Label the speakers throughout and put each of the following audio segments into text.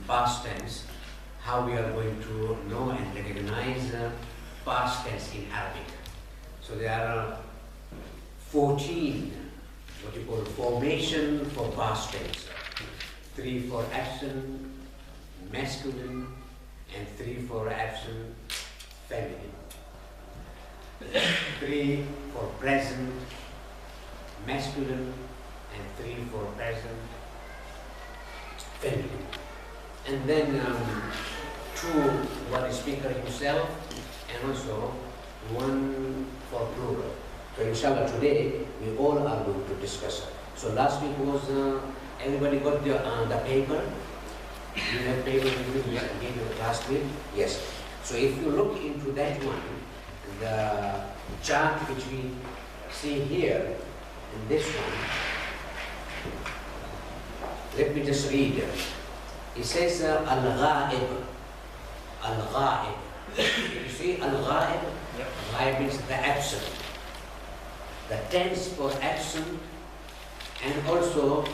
Speaker 1: past tense, how we are going to know and recognize past tense in Arabic. So there are 14 what you call formation for past tense. 3 for action, masculine, and 3 for action, feminine. 3 for present, masculine, and 3 for present, feminine. And then 2 one speaker himself, and also 1 for plural. So inshallah today we all are going to discuss. So last week was everybody got the paper. You have paper with you gave you last week? Yes. So if you look into that one, the chart which we see here in this one, let me just read. It says al-ghaib. Al-ghaib. You see al-ghaib?
Speaker 2: Yep.
Speaker 1: Ghaib means the absent. The tense for absent and also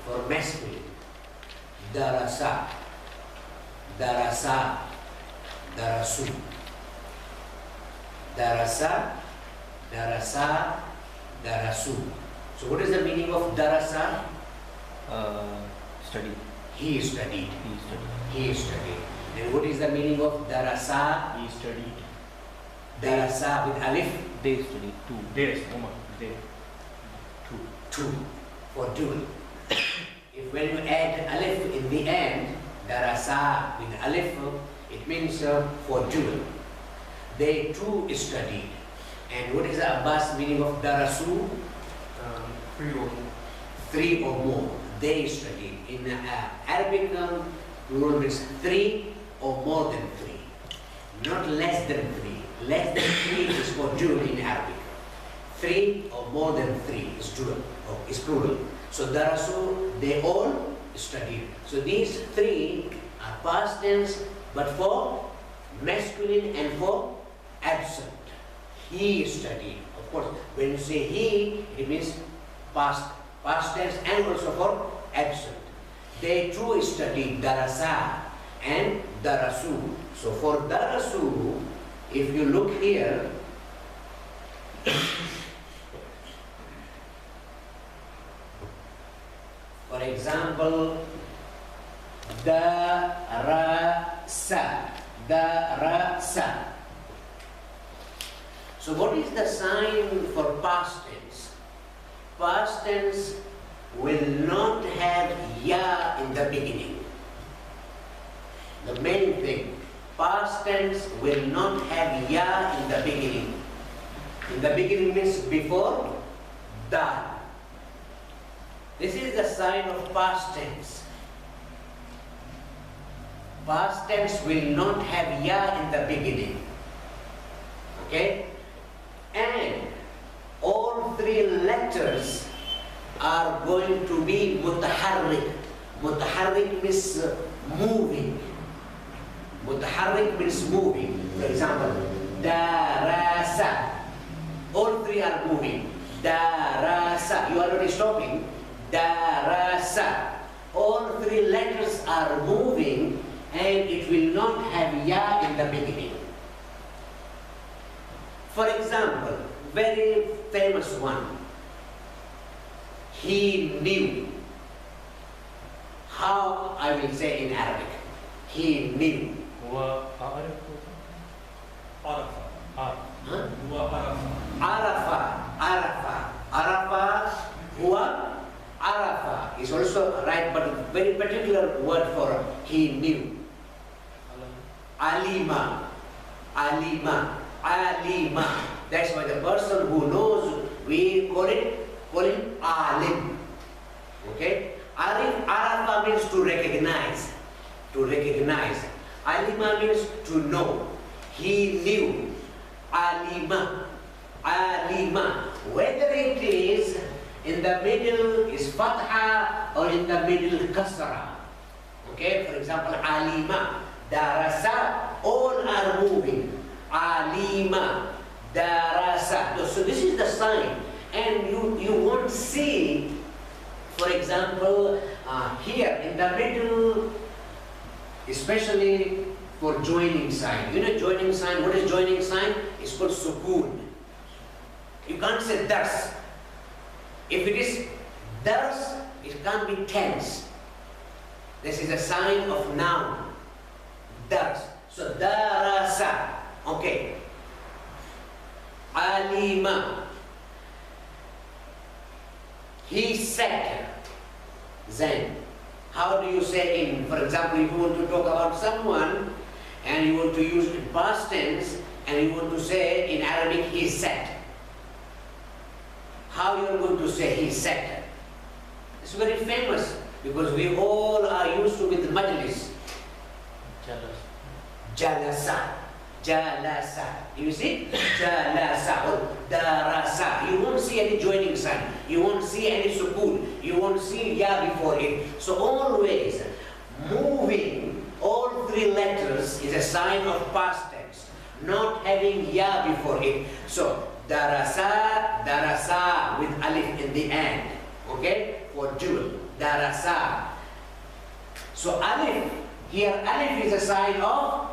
Speaker 1: for masculine. Darasa, darasa, darasu. Darasa, darasa, darasu. So what is the meaning of darasa?
Speaker 2: Study.
Speaker 1: He studied.
Speaker 2: He studied.
Speaker 1: He studied. And what is the meaning of darasa?
Speaker 2: He studied.
Speaker 1: Darasa with alif?
Speaker 2: They studied. Two. They. They. Two.
Speaker 1: Two. For two. If when you add alif in the end, darasa with alif, it means for two. They too studied. And what is the Abbas meaning of darasu?
Speaker 2: 3 or more.
Speaker 1: 3 or more. They studied. In Arabic, plural means 3 or more than 3. Not less than 3. Less than 3 is for dual in Arabic. 3 or more than 3 is dual, or is plural. So darasu, they all studied. So these 3 are past tense, but for masculine and for absent. He studied. Of course, when you say he, it means past tense and also for absent. They too studied darasa and darasu. So for darasu, if you look here, for example, darasa, darasa. So what is the sign for past tense? Past tense will not have ya in the beginning. The main thing, past tense will not have ya in the beginning. In the beginning means before da. This is the sign of past tense. Past tense will not have ya in the beginning. Okay? And all 3 letters are going to be mutaharrik. Mutaharrik means moving. Mutaharrik means moving. For example, darasa. All 3 are moving. Darasa. You are already stopping. Darasa. All 3 letters are moving and it will not have ya in the beginning. For example, very famous one. He knew. How I will say in Arabic? He knew. Arafa, Arafa, Arafa, huwa Arafa is also right, but a very particular word for he knew. Alima, Alima, Alima. That's why the person who knows, we call him alim. Okay? Arif, Arafa means to recognize. To recognize. Alima means to know. He knew. Alima. Alima. Whether it is in the middle is fatha or in the middle kasra. Okay? For example, alima. Darasa. All are moving. Alima. Darasa. So this is the sign. And you won't see, for example, here in the middle especially for joining sign. You know joining sign, what is joining sign? It's called sukoon. You can't say dars. If it is dars, it can't be tense. This is a sign of noun. Dars. So darasa. Okay. Alima. He said. Then. How do you say in, for example, if you want to talk about someone and you want to use past tense and you want to say in Arabic, he said. How you are going to say he said? It's very famous because we all are used to with majlis. Jalasa. Jalasa. You see? Jalasa or darasa. You won't see any joining sign. You won't see any sukoon. You won't see ya before it. So always moving all three letters is a sign of past tense. Not having ya before it. So darasa, darasa with alif in the end. Okay? For jewel. Darasa. So alif. Here alif is a sign of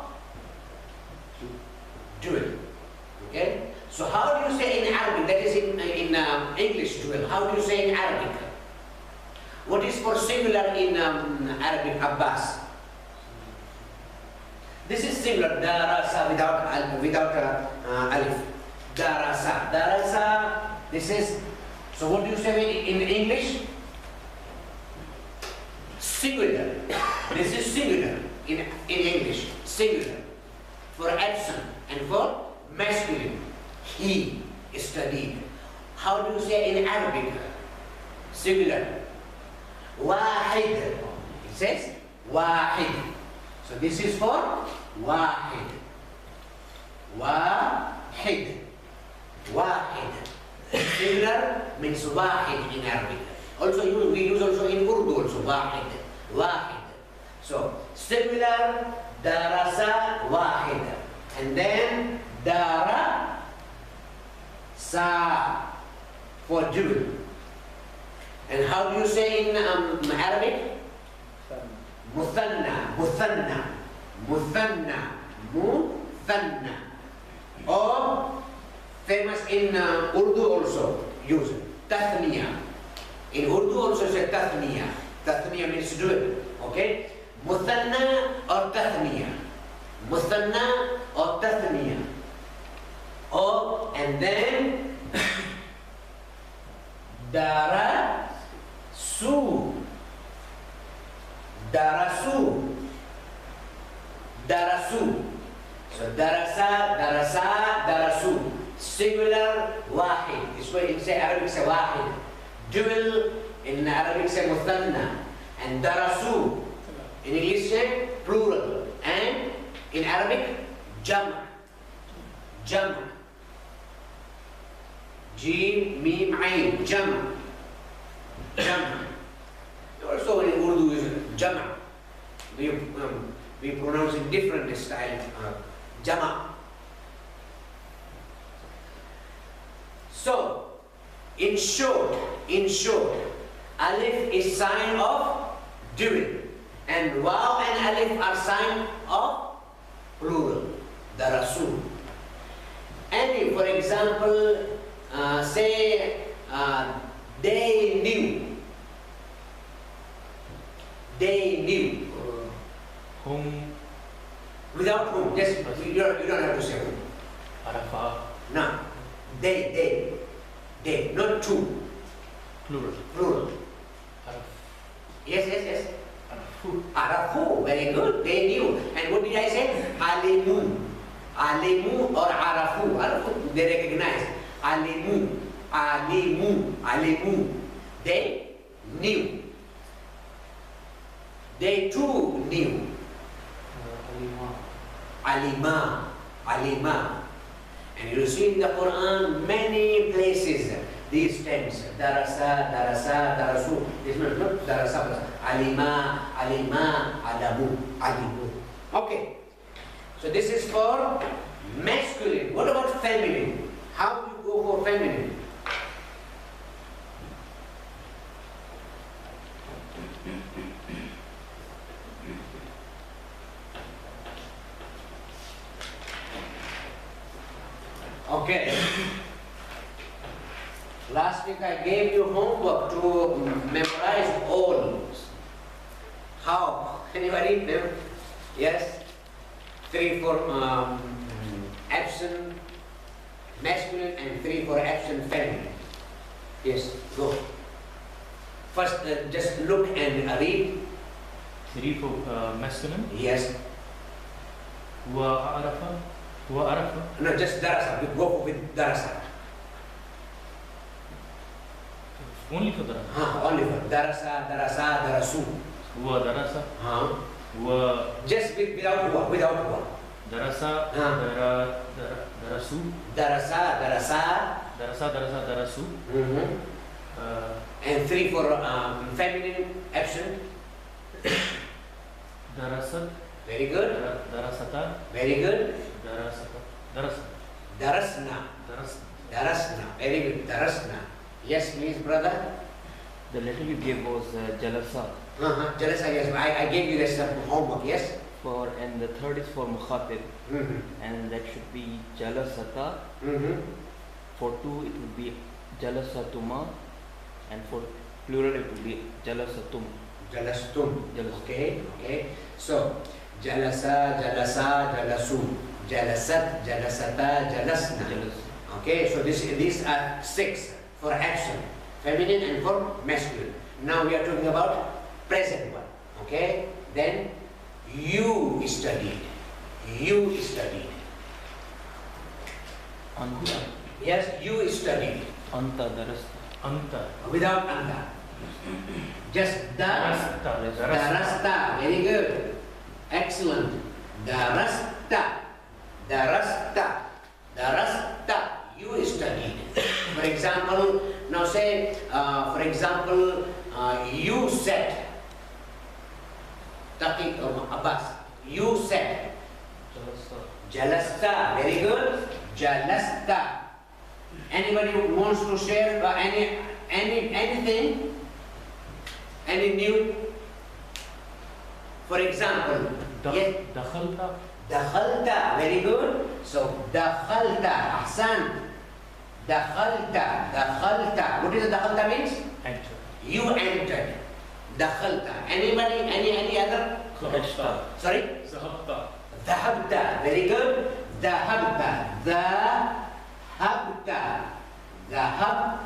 Speaker 1: jewel. Okay? So how do you say in Arabic? That is in English jewel. How do you say in Arabic? What is for singular in Arabic? Abbas. This is singular. Darasa without alif. Darasa. Darasa. This is. So what do you say in English? Singular. This is singular in English. Singular. For absent and for masculine. He studied. How do you say in Arabic? Singular. Wahid. It says wahid. So this is for wahid. Wahid. Wahid. Singular means wahid in Arabic. Also we use also in Urdu also wahid. Wahid. So singular darasa wahid. And then dara sa for jewel. And how do you say in Arabic? Muthanna, muthanna, muthanna, muthanna. Or famous in Urdu also use tathniya. In Urdu also say tathniya. Tathniya means dual. Okay? Muthanna or tathniya. Muthanna or tathniya. Or and then dara su. Darasu. Darasu. So darasa, darasa, darasu. Singular, wahid. This way in say Arabic say wahid. Dual in Arabic say muthanna. And darasu in English say plural. And in Arabic jam'. Jam'. Jim, mim, ain. Jam'. Jam'. Also in Urdu is jama. We pronounce in different style. Jama. So, in short, alif is sign of dual, and waw and alif are sign of plural. Darasu. And for example, say they knew. They knew.
Speaker 2: Whom?
Speaker 1: Without whom. Just you don't have to say whom.
Speaker 2: Arafa.
Speaker 1: No. They. Not two.
Speaker 2: Plural.
Speaker 1: Plural.
Speaker 2: Araf.
Speaker 1: Yes.
Speaker 2: Arafu.
Speaker 1: Arafu. Very good. They knew. And what did I say? Alimu. Alimu or arafu. Arafu. They recognize. Alimu. They knew. They too knew. Alima. And you see in the Quran many places these terms. Darasa, darasu. This is not darasa, but alima, alimu. Okay. So this is for masculine. What about feminine? How do you go for feminine? Okay. Last week I gave you homework to memorize all. How? Anybody? No? Yes? 3 for absent masculine and 3 for absent feminine. Yes, go. First, just look and read.
Speaker 2: 3 for masculine.
Speaker 1: Yes.
Speaker 2: هو عرف.
Speaker 1: No, just darasa. We go with darasa.
Speaker 2: Only for darasa.
Speaker 1: Only for darasa, darasa, darasu.
Speaker 2: هو درس. هو.
Speaker 1: Just without huwa, without huwa.
Speaker 2: درس. درسوا.
Speaker 1: Darasa, darasa.
Speaker 2: درسوا.
Speaker 1: And 3 for feminine absent.
Speaker 2: درست.
Speaker 1: Very good.
Speaker 2: درستا.
Speaker 1: Very good. Darasna. Darasna. Very good. Darasna. Yes, please, brother.
Speaker 3: The letter you gave was jalasa.
Speaker 1: Jalasa, yes. I gave you this homework, yes?
Speaker 3: And the third is for mukhatib. And that should be jalasata. For 2 it would be jalasatuma. And for plural it would be jalasatum.
Speaker 1: Jalastum. Okay, okay. So, jalasa, jalasa, jalasu. Jalasat, jalasata, jalasna. Okay, so these are 6 for action, feminine and for masculine. Now we are talking about present one. Okay, then you studied. You studied.
Speaker 3: Anta.
Speaker 1: Yes, you studied.
Speaker 3: Anta darasta.
Speaker 2: Anta.
Speaker 1: Without anta. Just darasta. Very good. Excellent. Darasta. Darasta. Darasta. You studied. For example, now say, for example, you said. Talking Abbas. You said. Jalasta. Very good. Jalasta. Anybody who wants to share anything? Any new? For example, yes.
Speaker 2: دخلت.
Speaker 1: Dakhalta, very good. So, dakhalta, ahsan. Dakhalta, dakhalta. What is the dakhalta means?
Speaker 2: Enter.
Speaker 1: You entered. Dakhalta. Anybody, any other?
Speaker 2: ذهبت.
Speaker 1: Sorry?
Speaker 2: ذهبت.
Speaker 1: Dhahabta, very good. Dhahabta, dhahabta, dhahab,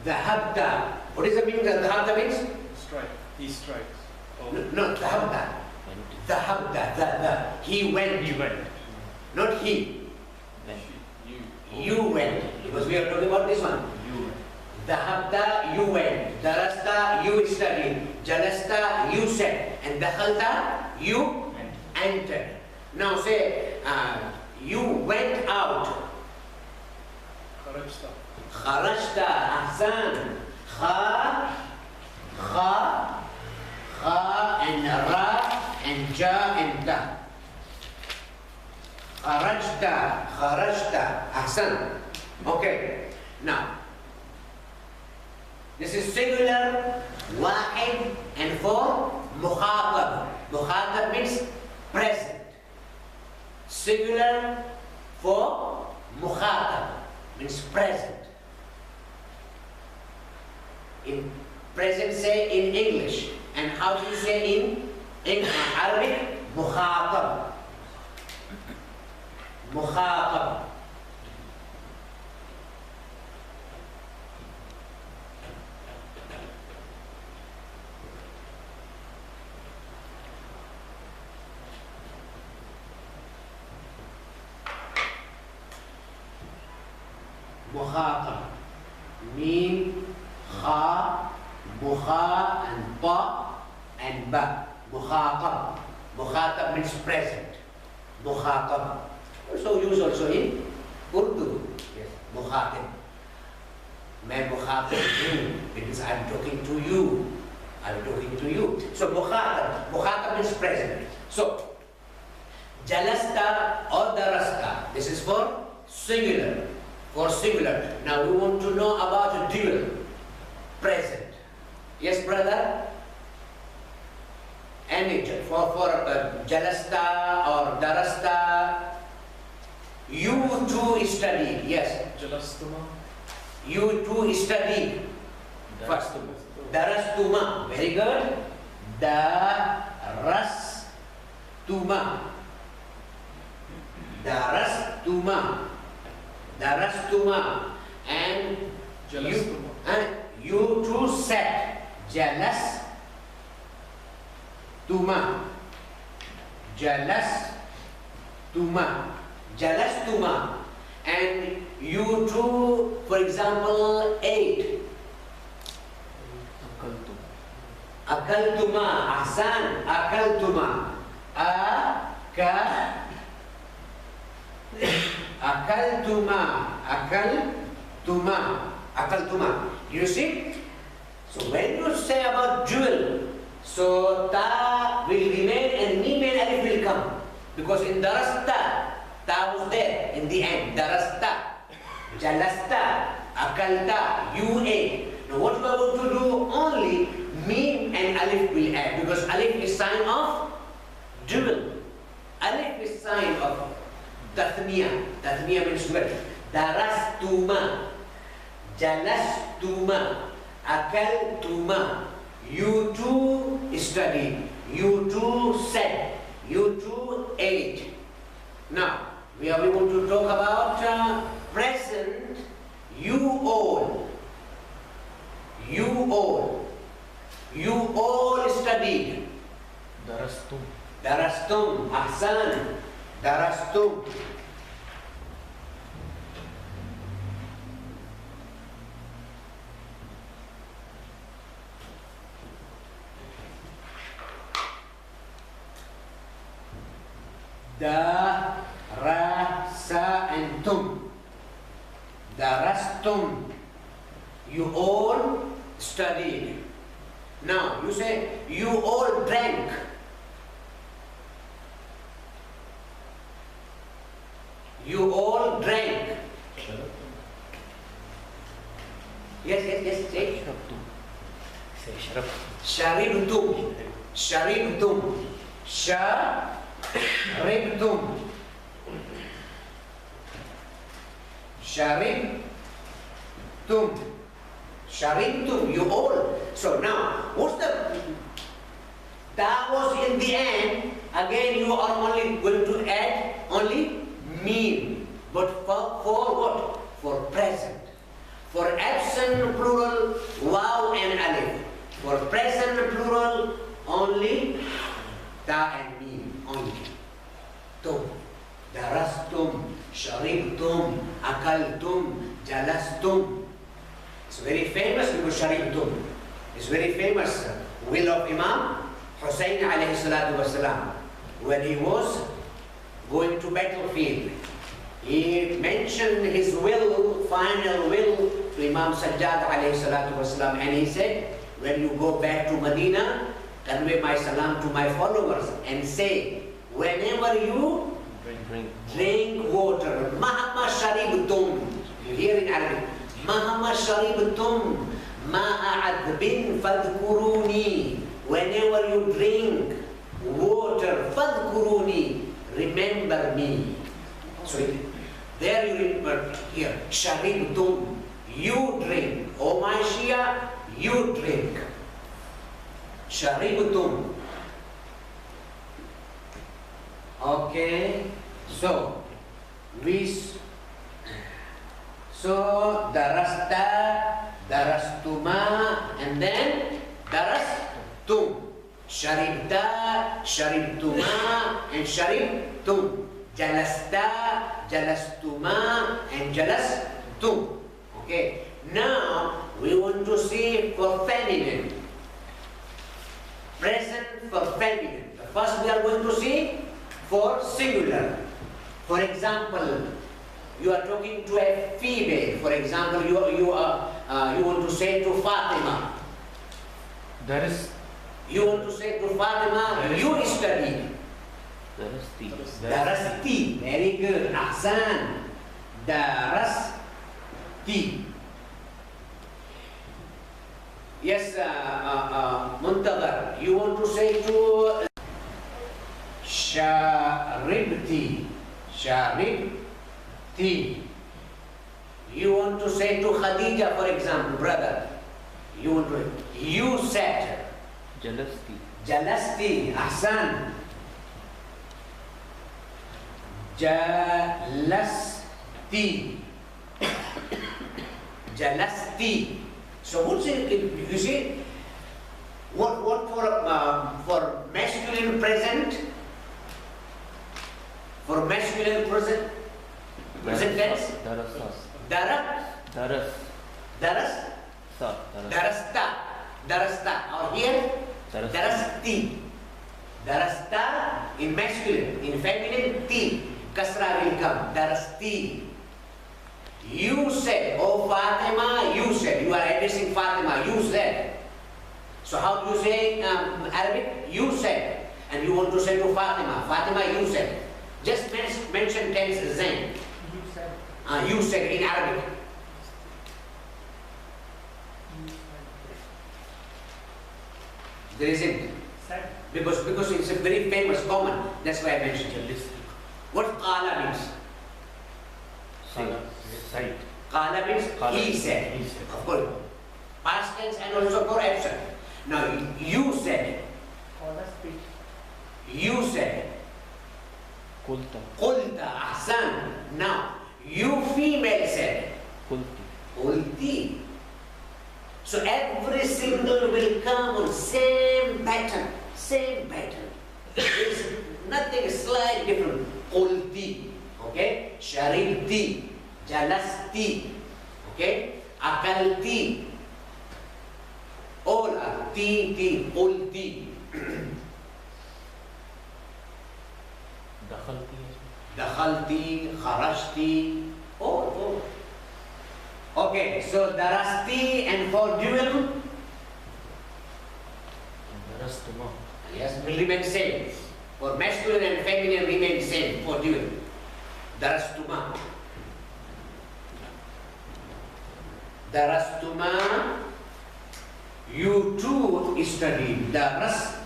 Speaker 1: dhahabta. What is the meaning of dhahabta means?
Speaker 2: Strike. He strikes.
Speaker 1: No, dhahabta. Dhahabta, he went.
Speaker 2: He went.
Speaker 1: Not he. You went. Because we are talking about this one.
Speaker 2: You went.
Speaker 1: Dhahabta, you went. Darasta, you studied. Jalasta, you sat. And dakhalta, you entered. Now say, you went out.
Speaker 2: خرجت.
Speaker 1: Kharajta, ahsan. Kha, and ra, and ja, and da. Kharajta, ahsan. Okay. Now, this is singular, wahid, and for mukhatab. Mukhatab means present. Singular for mukhatab means present. In present say in English. And how do you say in Arabic? Mukhatab. Mukhatab. Mukhatab. Mim, kha, mukha, and ba, and ba. Mukhatab. Mukhatab means present. Mukhatab. Also used also in Urdu. Yes. Mukhatab. मैं मुखातिब हूँ, means I'm talking to you. I'm talking to you. So mukhatab means present. So jalasta or darasta, this is for singular. For singular. Now we want to know about dual, present. Yes, brother. And it for jalasta or darasta, too studied. Yes.
Speaker 2: Jalastuma.
Speaker 1: You too studied. First. Darastuma. Very good. Darastuma. Darastuma. Darastuma. And
Speaker 2: Jalastuma.
Speaker 1: you too sat. Jalastuma. Jalastuma. Jalastuma. And you too, for example, ate. Akaltuma. Ahsan. Akaltuma. Akaltuma. Akaltuma. Akaltuma. You see? So when you say about jewel, so ta will remain and mim and alif will come. Because in darasta, ta was there in the end. Darasta, jalasta, akalta, you ate. Now what we are going to do, only mim and alif will add. Because alif is sign of jewel. Alif is sign of tathniya. Tathniya means what? Darastuma, jalastuma, akaltuma. You too studied. You too said. You too ate. Now, we are going to talk about present. You all. You all. You all studied.
Speaker 3: Darastum.
Speaker 1: Darastum. Ahsan. Darastum. Darasa and tum. Darastum. You all studied. Now you say you all drank. You all drank. Yes, say. Sharibtum. Sharibtum. Sharibtum. Sharibtum. Sharibtum. You all. So now, what's the... That was in the end. Again, you are only going to add only meme. But for what? For present. For absent plural, waw and alif. For present plural, only ta and meme. Only. Tum. Darastum. Sharibtum. Akaltum. Jalastum. It's very famous because Sharibtum. It's very famous will of Imam Hussein alayhi salatu wasalam. When he was going to battlefield, he mentioned his will, final will, to Imam Sajjad alayhi salatu wasalam, and he said, when you go back to Medina, convey my salam to my followers and say, whenever you drink water, mahama sharibtum, you hear in Arabic, mahama sharibtum, ma'adbin fadhkuruni, whenever you drink water, fadhkuruni, remember me. So there you remember here, sharibtum, you drink. O my Shia, you drink. Sharibtum. Okay, so darasta, darastuma, and then darastum. Sharibta, sharibtuma, and sharibtum. Jalasta, jalastuma, and jalastum. Okay, now we want to see for feminine. Present for feminine. The first we are going to see for singular. For example, you are talking to a female. For example, you want to say to Fatima. You want to say to Fatima, you study. Darasti. Very good. Ahsan. Darasti. Yes, Muntadhar. You want to say to Sharibti. Sharibti. Ti. You want to say to Khadija, for example, brother, you sat.
Speaker 3: Jalasti.
Speaker 1: Jalasti, ahsan. Jalasti. Jalasti. So what's it, you see, what for masculine present? For masculine present tense?
Speaker 3: Darasa.
Speaker 1: Dara,
Speaker 3: Daras.
Speaker 1: daras,
Speaker 3: Sa. Daras.
Speaker 1: darasta, darasta. Or here,
Speaker 3: Darasta.
Speaker 1: darasti. Darasta in masculine, in feminine, ti. Kasra will come. Darasti. You said, oh Fatima, you said. You are addressing Fatima, you said. So how do you say Arabic? You said. And you want to say to Fatima, Fatima, you said. Just mention tense Zain. You said in Arabic. There isn't. Because it's a very famous, common. That's why I mentioned it. What qala means?
Speaker 2: Side.
Speaker 1: Qala means
Speaker 2: Qala.
Speaker 1: he said.
Speaker 2: He said.
Speaker 1: Of course. Past tense and also for absent. Now you said. You said.
Speaker 3: Kulta.
Speaker 1: Qulta ahsan. Now you female said.
Speaker 3: Kulti.
Speaker 1: Qulti. So every single will come on same pattern. Same pattern. There is nothing slight different. Qulti. Okay? Sharibti. Jalasti. Okay? Akalti. All are ti. Qulti.
Speaker 2: Dakhalti.
Speaker 1: Dakhalti, kharashti, all. Okay, so darasti and for dual,
Speaker 2: Darastuma.
Speaker 1: yes, will remain same. For masculine and feminine remain same for dual. Darastuma. Darastuma, you too studied. Darastuma.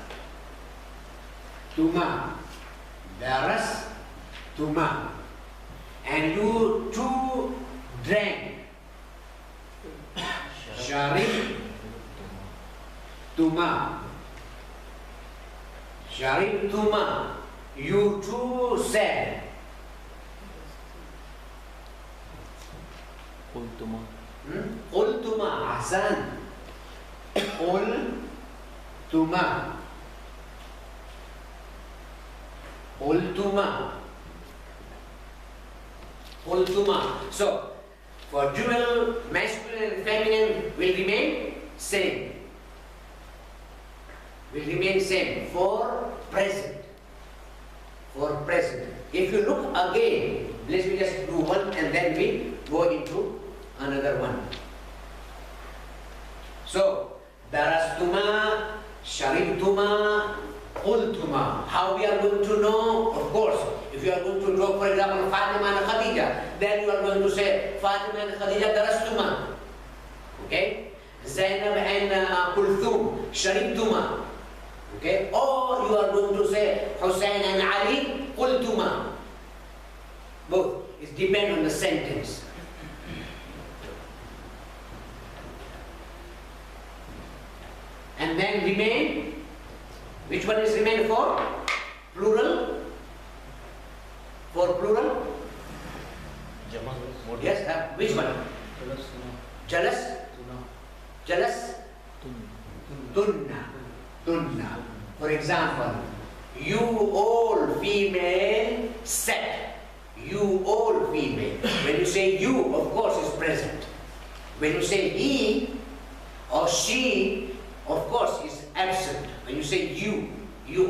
Speaker 1: Darastuma. And you too drank. Sharibtuma. Sharibtuma. You too said.
Speaker 3: Kultuma.
Speaker 1: Qultuma. Ahsan. Qultuma. Qultuma. Qultuma. So, for dual, masculine and feminine will remain same. Will remain same for present. For present. If you look again, let me just do one and then we go into another one. So, darastuma, sharibtuma, qultuma. How we are going to know? Of course, if you are going to draw, for example, Fatima and Khadija, then you are going to say Fatima and Khadija darastuma. Okay? Zainab and Kulthum, sharibtuma. Okay? Or you are going to say Hussein and Ali, qultuma. Both. It depends on the sentence. And then remain. Which one is remain for? Plural. For plural?
Speaker 2: Jama.
Speaker 1: Yes. Which one? Jalas. Jalas. Tunna. Tunna. For example, you all female said. You all female. When you say you, of course, is present. When you say he or she, of course, is absent. When you say you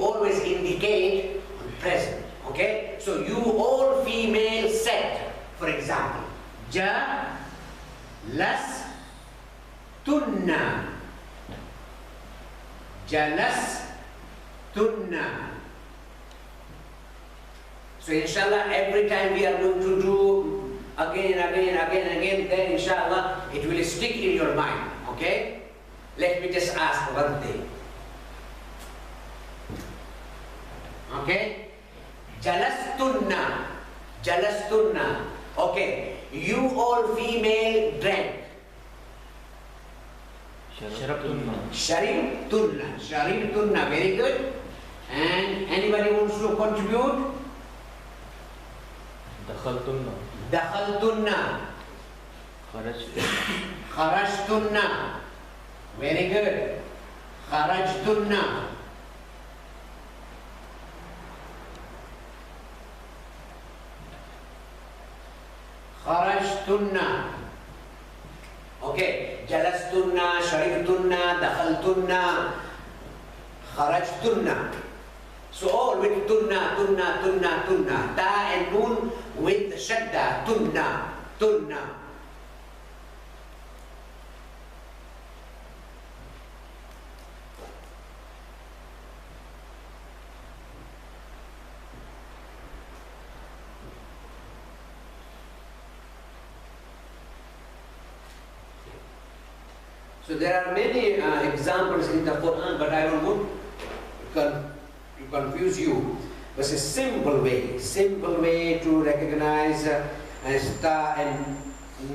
Speaker 1: always indicate present. Okay? So you all female said. For example, jalastunna. Jalastunna. So inshallah, every time we are going to do again and again, then inshallah, it will stick in your mind. Okay? Let me just ask one thing. Okay? Jalastunna. Jalastunna. Okay, you all female drank.
Speaker 3: Sharabtunna.
Speaker 1: Sharibtunna, very good. And anybody wants to contribute?
Speaker 3: Dakhaltunna.
Speaker 1: Dakhaltunna. Kharajtunna. Very good. Kharajtunna. Kharajtunna. Okay. Jalastunna, Sharibtunna, Dakhaltunna, Kharajtunna. So all with tunna, tunna, tunna, tunna. Ta and nun with shadda, tunna, tunna. So there are many examples in the Quran, but I don't want to confuse you. But a simple way to recognize ta and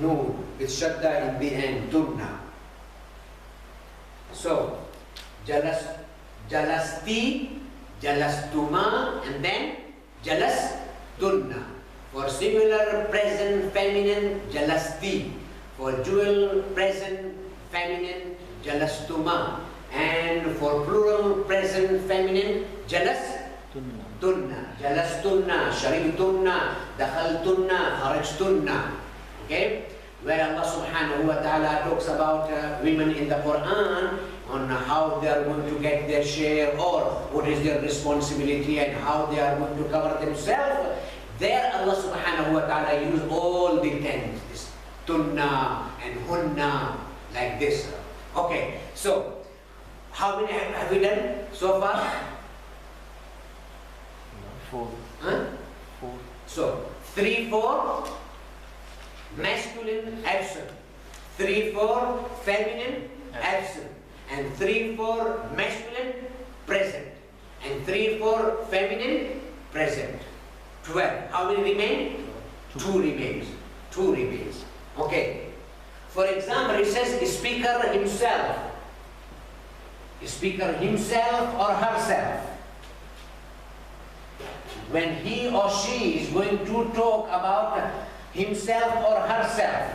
Speaker 1: noon with shadda in the end, tunna. So, jalasti, jalastuma, and then jalastunna. For singular present feminine, jalasti. For dual present feminine, jalastuma. And for plural present feminine, jalastunna. Jalastunna, sharibtunna, dakhaltunna, kharajtunna. Okay? Where Allah subhanahu wa ta'ala talks about women in the Quran on how they are going to get their share or what is their responsibility and how they are going to cover themselves. There Allah subhanahu wa ta'ala used all the tense, this tunna and hunna, like this. Okay, so how many have we done so far?
Speaker 3: 4.
Speaker 1: Huh?
Speaker 3: 4.
Speaker 1: So 3, 4 masculine absent, 3, 4 feminine absent, and 3, 4 masculine present, and 3, 4 feminine present. 12. How many remain? 2 remains. 2 remains. Okay. For example, it says speaker himself. Speaker himself or herself. When he or she is going to talk about himself or herself.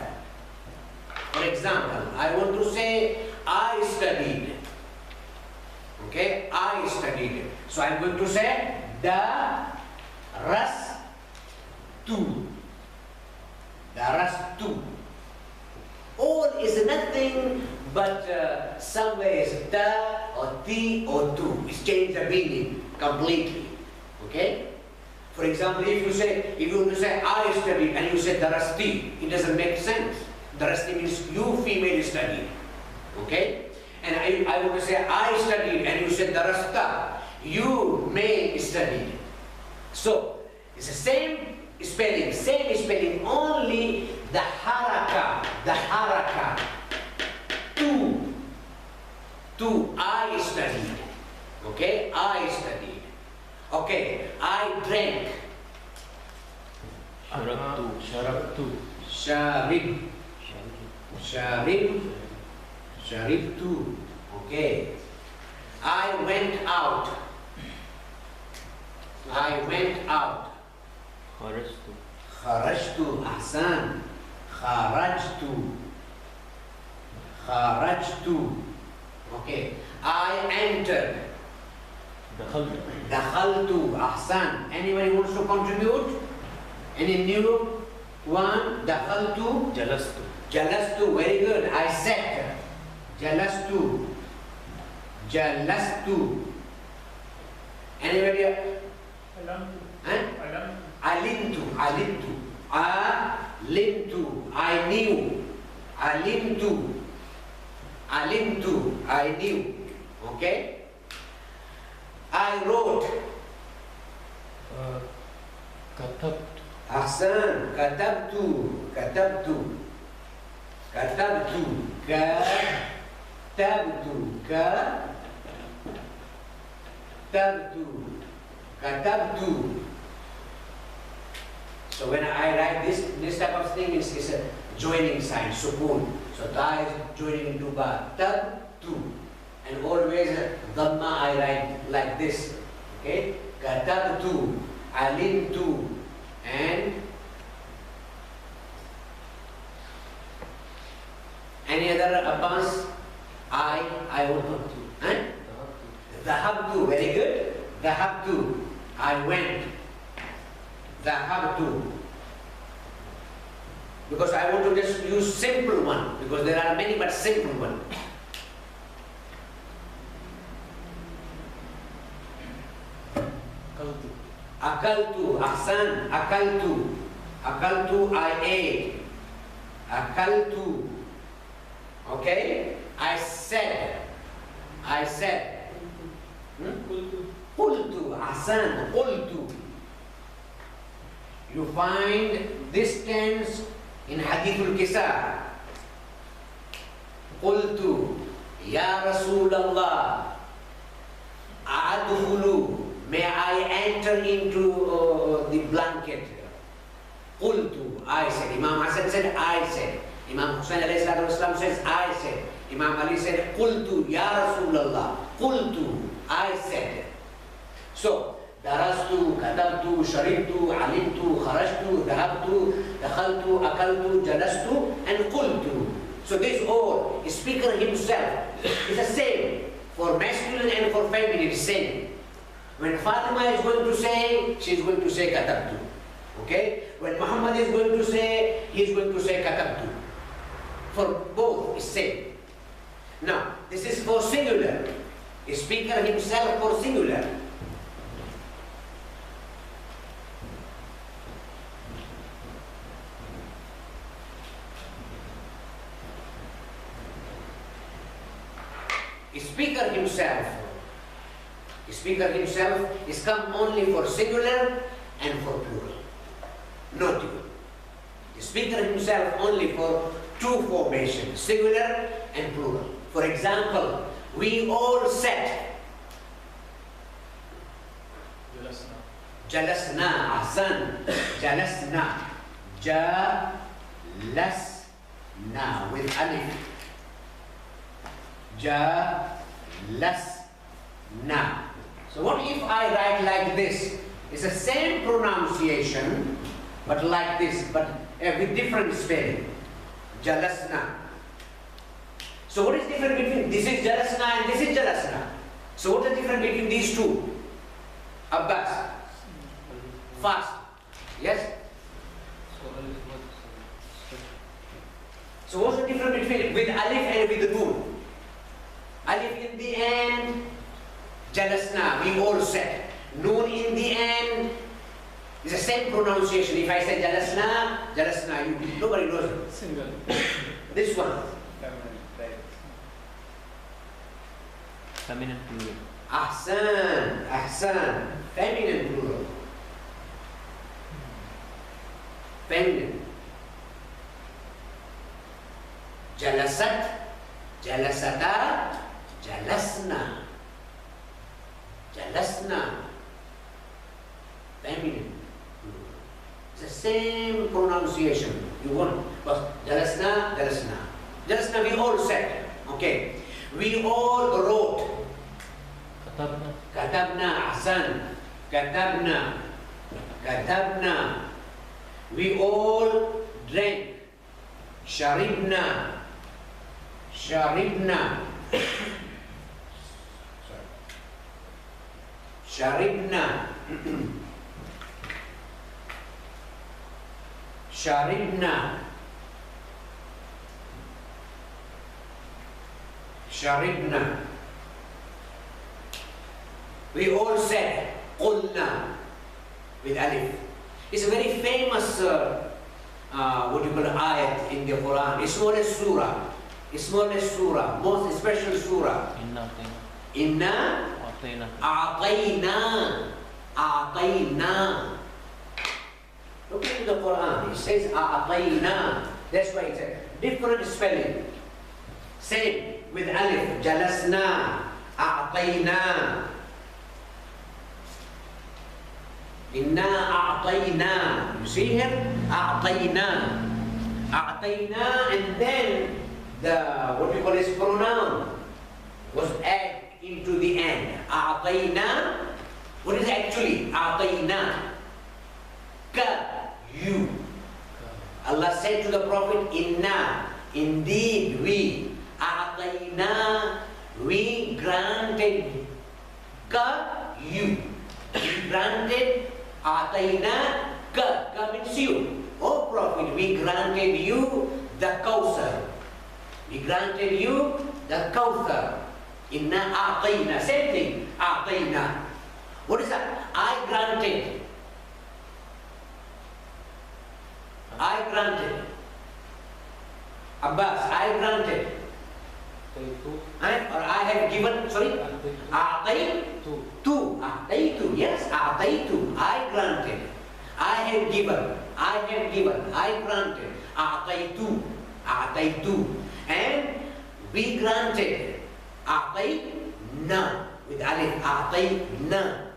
Speaker 1: For example, I want to say, I studied. Okay, I studied. So I'm going to say, darastu. Darastu. All is nothing but some ways da or ti or tu. It's changed the meaning completely. Okay? For example, if you want to say I studied and you say darasti, it doesn't make sense. Darasti means you female studied. Okay? And I want to say I studied and you said darasta, you male studied. So it's the same spelling, only the haraka, to I studied. Okay, I studied. Okay, I drank.
Speaker 3: Sharabtu.
Speaker 1: Sharibtu. Okay. I went out. Kharajtu. Ahsan. Kharajtu. Okay. I entered. Dakhaltu. Ahsan. Anybody wants to contribute? Any new one? Dakhaltu. Jalastu. Very good. I sat. Jalastu. Anybody? Alintu. I knew. Alintu. I knew. Okay? I wrote.
Speaker 3: Katabtu.
Speaker 1: Ahsan. Katabtu. So when I write this type of thing is a joining sign, sukun. So ta is joining into ba, tab, tu. And always dhamma I write like this. Okay? Katab tu, alim tu, and any other Abbas? I want to. Huh? Dhahabtu, very good. Dhahabtu, I went. Dhahabtu. Because I want to just use simple one, because there are many but simple one. Akaltu, ahsan, akaltu. Akaltu, I ate. Akaltu. Okay? I said. Qultu, ahsan, qultu. You find this tense in Hadithul Kisa. Qultu, Ya Rasulallah, Adkhulu, may I enter into the blanket? Qultu, I said. Imam Hassan said, I said. Imam Hussain alayhi salatu wasalam says, I said. Imam Ali said, Qultu, Ya Rasulallah. Qultu, I said. So, darastu, katabtu, sharibtu, alimtu, kharajtu, dhahabtu, dakhaltu, akaltu, jalastu, and qultu. So this all, speaker himself is the same for masculine and for feminine, same. When Fatima is going to say, she is going to say katabtu. Okay? When Muhammad is going to say, he is going to say katabtu. For both is same. Now, this is for singular. Speaker himself for singular. Speaker himself is come only for singular and for plural, not dual. The speaker himself only for two formations, singular and plural. For example, we all said, Jalasna, ahsan, Jalasna, Jalasna, with alif. Jalasna. So what if I write like this? It's the same pronunciation, but like this, but with different spelling. Jalasna. So what is different between this is Jalasna and this is Jalasna? So what is the difference between these two? Abbas. Fast. Yes? So what's the difference between with alif and with noon? Alif in the end, Jalasna, we all said. Noon in the end is the same pronunciation. If I say Jalasna, Jalasna, nobody knows it.
Speaker 2: Single.
Speaker 1: This one.
Speaker 3: Feminine plural.
Speaker 1: Ahsan, ahsan, feminine plural. Feminine. Jalasat, jalasata, jalasna. Jalasna. Feminine. It's the same pronunciation. You want, but jalasna, jalasna. Jalasna we all said. Okay. We all wrote.
Speaker 3: Katabna.
Speaker 1: Katabna, ahsan. Katabna. Katabna. We all drank. Sharibna. Sharibna. Sharibna. Sharibna. Sharibna. We all said Qulna with alif. It's a very famous what you call ayat in the Quran. It's more a surah. It's more a surah, most special surah. Inna a'tayna. A'tayna. Look into the Quran. It says a'tayna. That's why it's a different spelling. Same with alif. Jalasna. A'tayna. Inna أعطينا. You see here? أعطينا. أعطينا, and then the, what we call this pronoun was added into the end. أعطينا. What is actually أعطينا? Ka, you. Allah said to the Prophet, Inna, indeed we, أعطينا, we granted ka, you. We granted أعطينا ka means you. O Prophet, we granted you the Kawthar. We granted you the Kawthar. Inna a'tayna. Same thing. A'tayna. What is that? I granted. I granted. Abbas, I granted. Or I have given, sorry? A'taytu. A'taytu. Yes, a'taytu. I granted. I have given. I have given. I granted. A'taytu. A'taytu. And we granted. A'tayna. With alif. A'tayna.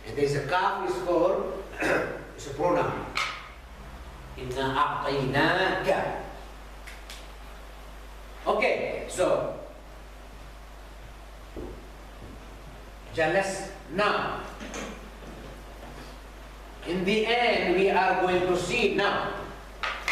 Speaker 1: And there is a kaf is for, it's a pronoun. Inna a'taynaka. Okay, so jealous now. In the end, we are going to see now.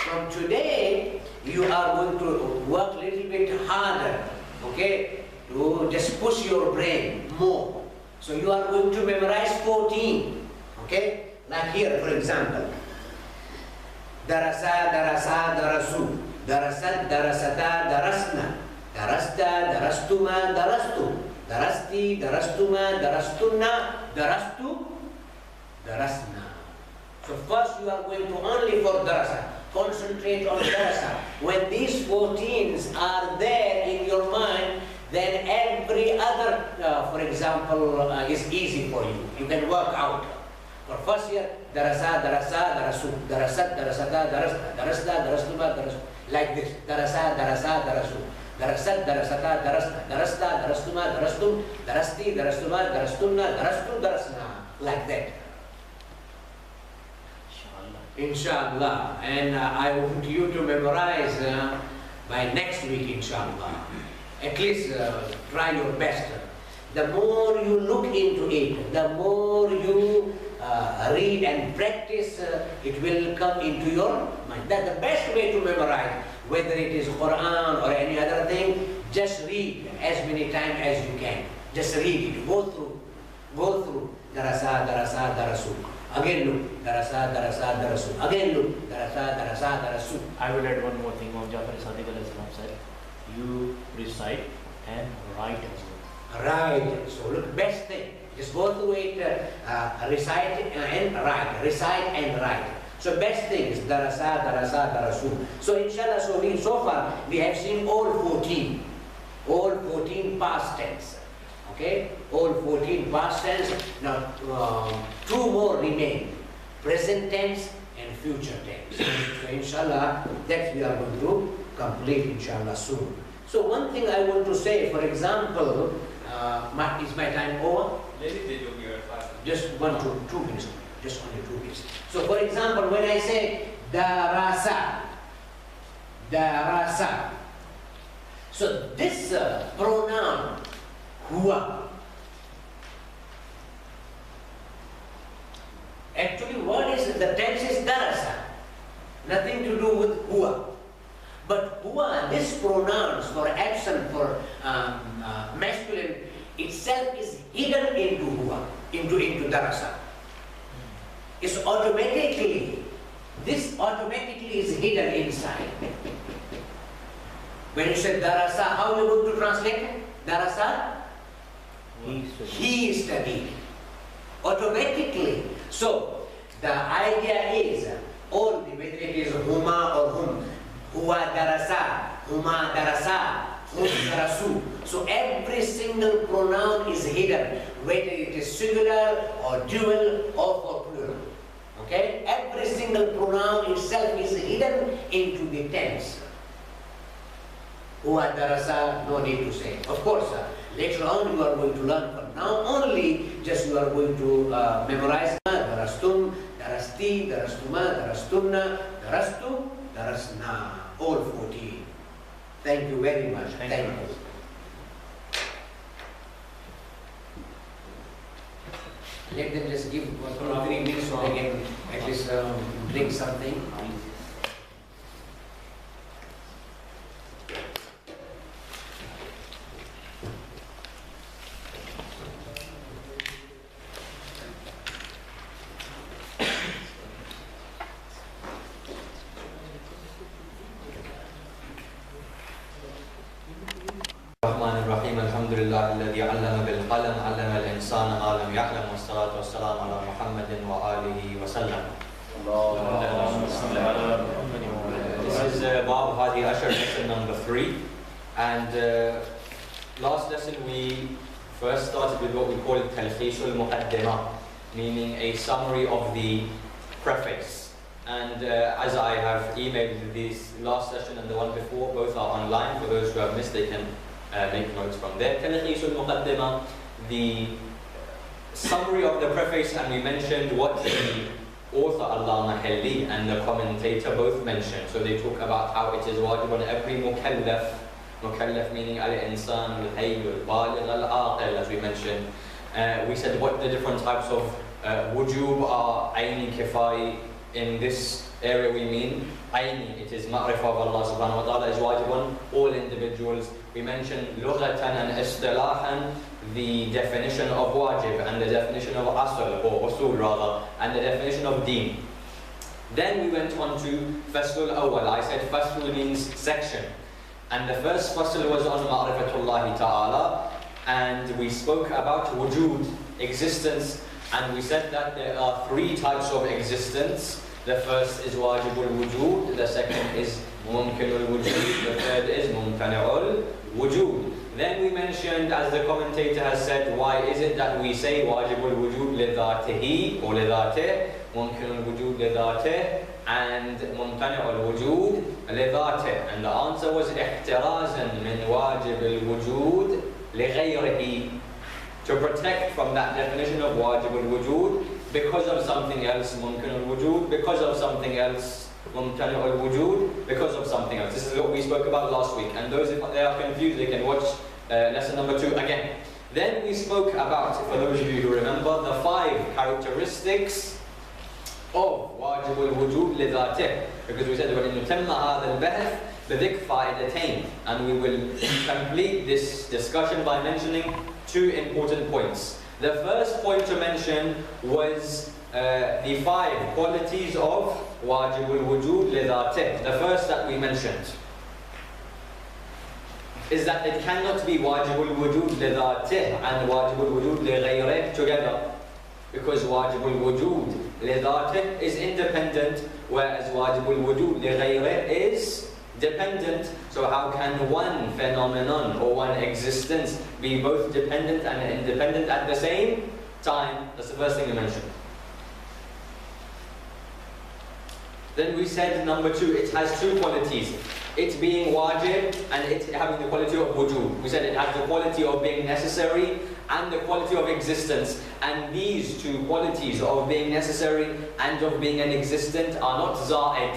Speaker 1: From today, you are going to work a little bit harder, okay, to just push your brain more. So you are going to memorize 14, okay? Like here, for example, darasa, darasa, darasu, darasat, darasata, darasna, darasta, darastuma, darastu, darasti, darastuma, darastunna, darastu, darasna. So first you are going to only for darasa. Concentrate on darasa. When these 14s are there in your mind, then every other, for example, is easy for you. You can work out. For first year, darasa, darasa, darasu, darasat, darasata, darasta, darasta, darastuma, darasu. Like this. Darasa, darasa, darasu. Darasat, darasata, darasta, darasta, darastuma, darastum, darasti, darastuma, darastunna, darastu, darasna. Like that. Inshallah. And I want you to memorize by next week, inshallah. At least try your best. The more you look into it, the more you read and practice, it will come into your mind. That's the best way to memorize, whether it is Quran or any other thing. Just read as many times as you can. Just read it. Go through. Darasa, darasa, darasu. Again look. Darasa, darasa, darasu. Again look. Darasa, darasa, darasu.
Speaker 2: I will add one more thing on Jafar Sadiq al-Islam said. You recite and write as well.
Speaker 1: Right. So look, best thing. Just go through it, recite and write. Recite and write. So best thing is darasa, darasa, darasu. So inshallah, so far we have seen all 14. All 14 past tense. Okay? All 14 past tense. Now, 2 more remain. Present tense and future tense. So inshallah, that we are going to complete inshallah soon. So one thing I want to say, for example, is my time over? Just 2 minutes. Just only 2 minutes. So for example, when I say darasa, darasa. So this pronoun, huwa. Actually, what is the tense is darasa. Nothing to do with huwa. But huwa, this pronouns for action, for masculine, itself is hidden into huwa, into darasa. It's automatically, this automatically is hidden inside. When you say darasa, how are you going to translate it? Darasa? He studied. Automatically. So, the idea is, all the, whether it is huma or hum, huwa darasa, huma darasa, hum darasu. So every single pronoun is hidden, whether it is singular or dual or for plural. Okay? Every single pronoun itself is hidden into the tense. Huwa darasa, no need to say. Of course, later on you are going to learn, but now only just you are going to memorize darasa. darastun, darasti, darastuma, darastunna, darastu, darasna. All 14. Thank you very much.
Speaker 2: Thank
Speaker 1: Thank
Speaker 2: you.
Speaker 1: you. Let them just give 1 to 3 minutes so they can at least drink something.
Speaker 4: الرحمن الرحيم الحمد لله الذي علم بالقلم علم الإنسان ما لم يعلم والصلاة والسلام على محمد وآله وسلم. This is Bab Hadi Ashar lesson number 3, and last lesson we first started with what we call Talkhisul Muqaddimah, meaning a summary of the preface. And as I have emailed this last session and the one before, both are online. For those who have missed, they can make notes from there. Talkhisul Muqaddimah, the summary of the preface, and we mentioned what the author Allama Helli and the commentator both mentioned. So they talk about how it is wajib on every mukallaf meaning al-insan, al-hayy, al-baligh, al-aqil, as we mentioned. We said what the different types of wujub are. Aini, kifai. In this area we mean aini, it is ma'rifah of Allah subhanahu wa ta'ala is wajib on all individuals. We mentioned lughatan and istilahan, the definition of wajib and the definition of asl or usul rather, and the definition of deen. Then we went on to fasl awwal. I said fasl means section, and the first fasl was on ma'rifatullah ta'ala, and we spoke about wujud, existence, and we said that there are 3 types of existence. The first is wajibul wujud, the second is mumkinul wujud, the third is mumtani'ul wujud. Then we mentioned, as the commentator has said, why is it that we say wajibul wujud li dhatihi or li dhatih, mumkinul wujud li dhatih, and mumtani'ul wujud li dhatih? And the answer was ihtirazan min wajibil wujud li ghayrihi, to protect from that definition of wajibul wujud because of something else, mumkinul wujud, because of something else, mumtani'ul wujud, because of something else. This is what we spoke about last week, and those, if they are confused, they can watch lesson number 2 again. Then we spoke about, for those of you who remember, the 5 characteristics of wajibul wujud li dhatih, because we said وَإِنُّ تَمَّ هَذَا الْبَحْث بِذِكْ فَائِدَتَيْن, and we will complete this discussion by mentioning 2 important points. The first point to mention was the 5 qualities of wajibul wujud li dhatih. The first that we mentioned is that it cannot be wajibul wujud li dhatih and wajibul wujud li ghayrih together, because wajibul wujud li dhatih is independent, whereas wajibul wujud li ghayrih is dependent. So how can one phenomenon or one existence be both dependent and independent at the same time? That's the first thing we mentioned. Then we said number 2, it has 2 qualities. It being wajib and it having the quality of wujud. We said it has the quality of being necessary and the quality of existence. And these 2 qualities of being necessary and of being an existent are not za'id.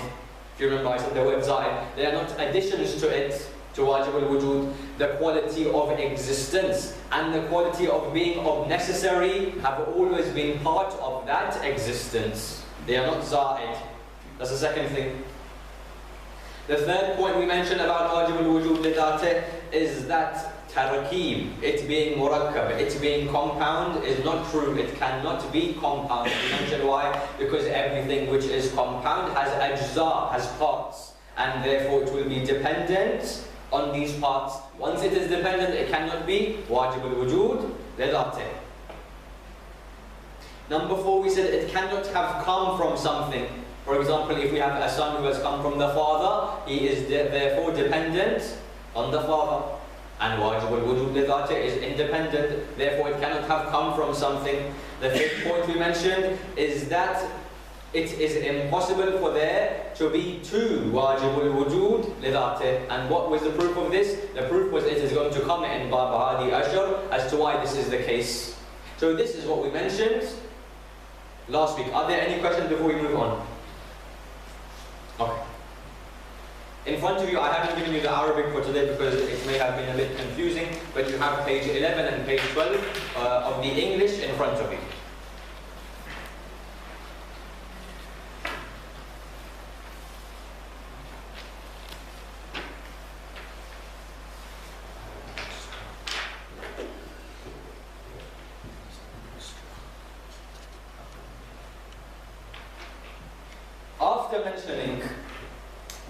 Speaker 4: If you remember, I said the word za'id. They are not additions to it, to wajib al-wujud. The quality of existence and the quality of being of necessary have always been part of that existence. They are not za'id. That's the second thing. The third point we mentioned about wajib al-wujud li dhatih is that Tarakib, it being murakkab, it being compound, is not true. It cannot be compound. We mentioned why? Because everything which is compound has ajza, has parts, and therefore it will be dependent on these parts. Once it is dependent, it cannot be wajib al-wujud li dhatih. Number 4, we said it cannot have come from something. For example, if we have a son who has come from the father, he is therefore dependent on the father. And wajib al-wujud li dhatih is independent, therefore it cannot have come from something. The 5th point we mentioned is that it is impossible for there to be 2 wajib al-wujud li dhatih. And what was the proof of this? The proof was it is going to come in Bab Hadi Ashar as to why this is the case. So this is what we mentioned. last week. Are there any questions before we move on? Okay. In front of you, I haven't given you the Arabic for today because it may have been a bit confusing, but you have page 11 and page 12 of the English in front of you. After mentioning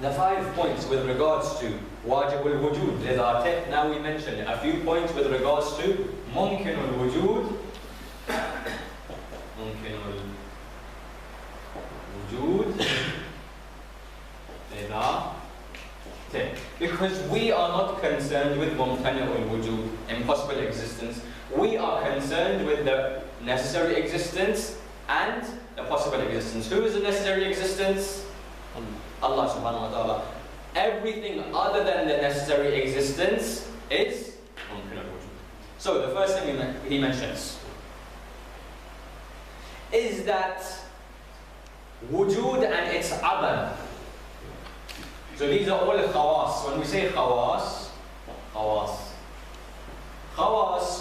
Speaker 4: the 5 points with regards to wajib al-wujud lidhatihi, now we mention a few points with regards to mumkin al-wujud, lidhatihi. Because we are not concerned with mumtani al-wujud, impossible existence. We are concerned with the necessary existence and the possible existence. Who is the necessary existence? Allah subhanahu wa ta'ala. Everything other than the necessary existence is mumkin al-wujud. So the first thing he mentions is that wujud and its adam. So these are all khawas. When we say khawas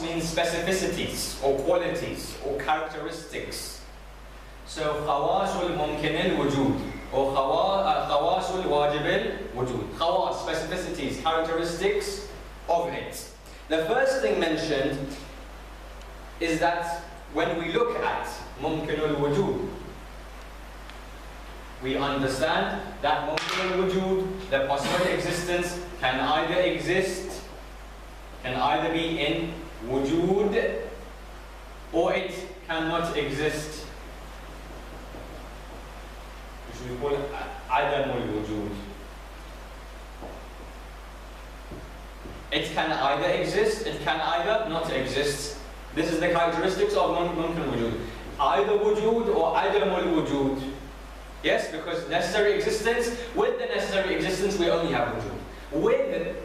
Speaker 4: means specificities or qualities or characteristics. So khawasul mumkin al-wujud or khawasul wajib al-wujud. Khawas, specificities, characteristics of it. The first thing mentioned is that when we look at mumkin al-wujud, we understand that mumkin al-wujud, the possible existence, can either exist, can either be in wujud, or it cannot exist, which we call adam al-wujud. It can either exist, it can either not exist. This is the characteristics of mumkin al-wujud. Either wujud or adam al-wujud. Yes, because necessary existence, with the necessary existence we only have wujud. With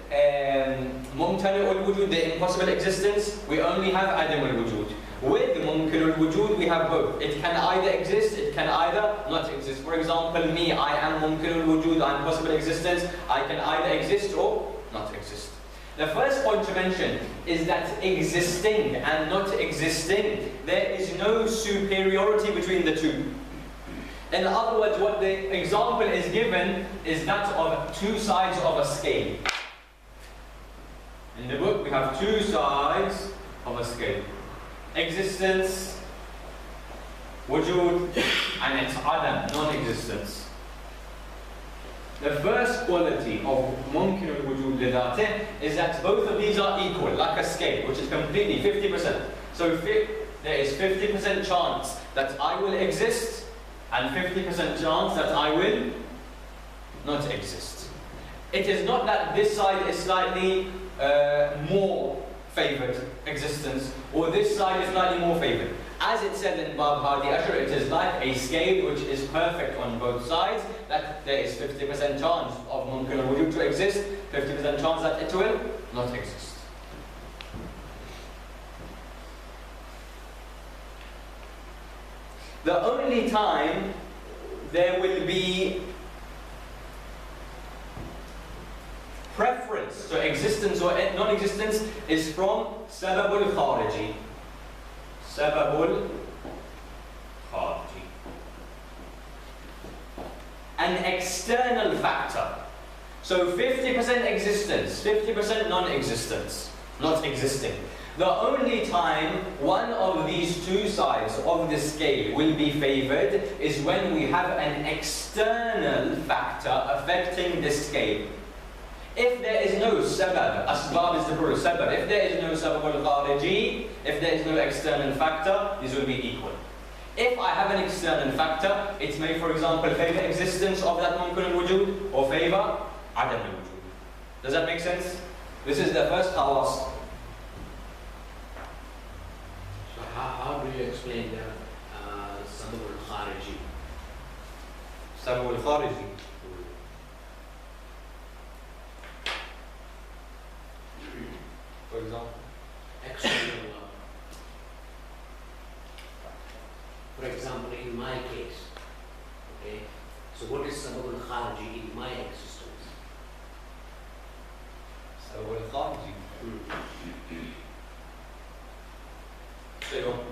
Speaker 4: mumtani al-wujud, the impossible existence, we only have adam al-wujud. With mumkin al-wujud, we have both. It can either exist, it can either not exist. For example, me, I am mumkin al-wujud, I am possible existence. I can either exist or not exist. The first point to mention is that existing and not existing, there is no superiority between the two. In other words, what the example is given is that of two sides of a scale. In the book, we have two sides of a scale. Existence, wujud, and its adam, non-existence. The first quality of mumkin al-wujud lidhatihi is that both of these are equal, like a scale, which is completely 50%. So there is 50% chance that I will exist, and 50% chance that I will not exist. It is not that this side is slightly more favoured existence, or this side is slightly more favoured. As it said in Bab Hadi Ashar, it is like a scale which is perfect on both sides, that there is 50% chance of mumkin al-wujud to exist, 50% chance that it will not exist. The only time there will be preference to existence or non-existence is from sababul khariji. Sababul khariji. An external factor. So 50% existence, 50% non-existence, not existing. The only time one of these two sides of the scale will be favoured is when we have an external factor affecting the scale. If there is no sabab, asbab is the plural, sabab, if there is no sabab al-khariji, if there is no external factor, these will be equal. If I have an external factor, it may, for example, favour existence of that mumkin al-wujud or favour adam al-wujud. Does that make sense? This is the first khawas.
Speaker 1: How do you explain the sabab al-khariji?
Speaker 4: Sabab al-khariji. For example?
Speaker 1: External. For For example, in my case, okay, so what is sabab al-khariji in my existence?
Speaker 4: Sabab al-khariji.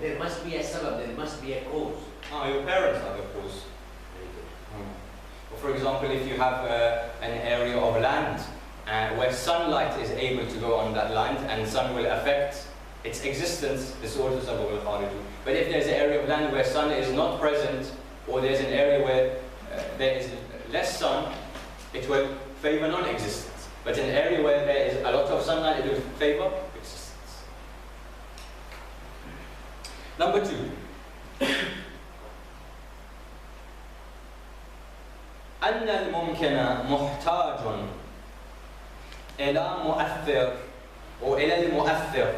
Speaker 1: There must be a sabab, there must be a cause.
Speaker 4: Your parents are the cause.
Speaker 1: Very good.
Speaker 4: Or for example, if you have an area of land where sunlight is able to go on that land and sun will affect its existence, this is also sabab al-khariji. But if there's an area of land where sun is not present, or there's an area where there is less sun, it will favor non-existence. But in an area where there is a lot of sunlight, it will favor existence. Number 2. أن الممكن محتاج إلى مؤثر أو إلى المؤثر.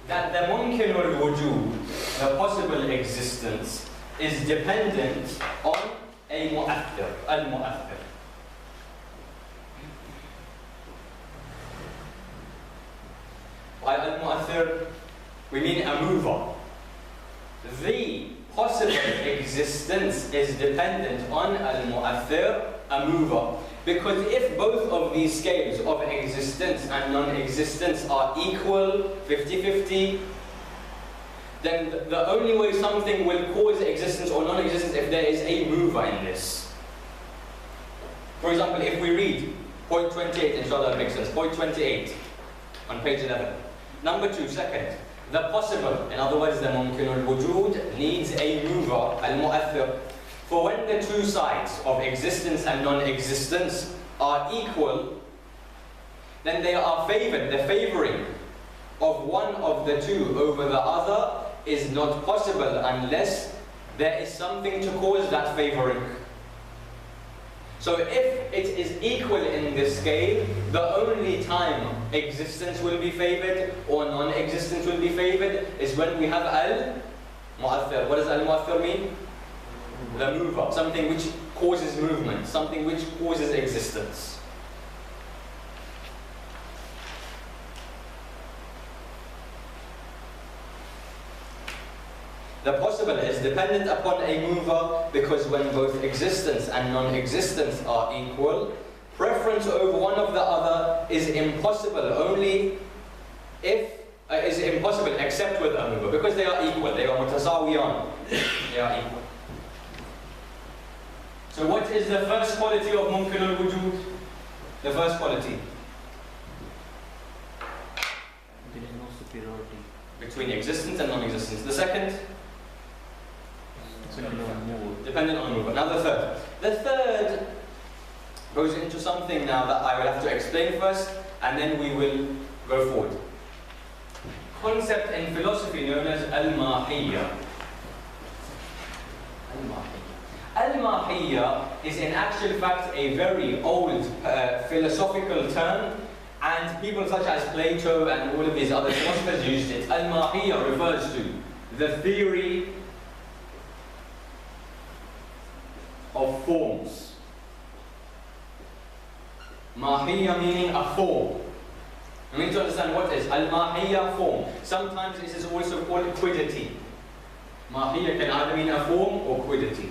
Speaker 4: That the mumkin wal wujud, the possible existence, is dependent on a mu'athir, al-mu'athir. By al-mu'athir, we mean a mover. The possible existence is dependent on al-mu'athir, a mover. Because if both of these scales of existence and non-existence are equal, 50-50, then the only way something will cause existence or non-existence if there is a mover in this. For example, if we read point 28, inshallah that makes sense, point 28 on page 11. Number 2, second, the possible, in other words, the mumkin al-wujud needs a mover, al-mu'athir. For when the two sides of existence and non-existence are equal, then they are favored. The favoring of one of the two over the other is not possible unless there is something to cause that favoring. So if it is equal in this scale, the only time existence will be favored or non-existence will be favored is when we have al-mu'athir. What does al-mu'athir mean? The mover, something which causes movement, something which causes existence. The possible is dependent upon a mover because when both existence and non-existence are equal, preference over one of the other is impossible only if is impossible except with a mover because they are equal. They are mutasawiyan. They are equal. So what is the first quality of mumkin al-wujud? The first quality?
Speaker 3: There is no superiority.
Speaker 4: Between existence and non-existence. The second? Dependent on mover. Now the third. The third goes into something now that I will have to explain first and then we will go forward. Concept in philosophy known as al-mahiyya. Al-mahiyya. Al-mahiyya is in actual fact a very old philosophical term, and people such as Plato and all of these other philosophers used it. Al-mahiyya refers to the theory of forms. Mahiyya meaning a form. We need to understand what is al-mahiyya form. Sometimes this is also called quiddity. Mahiyya can either mean a form or quiddity.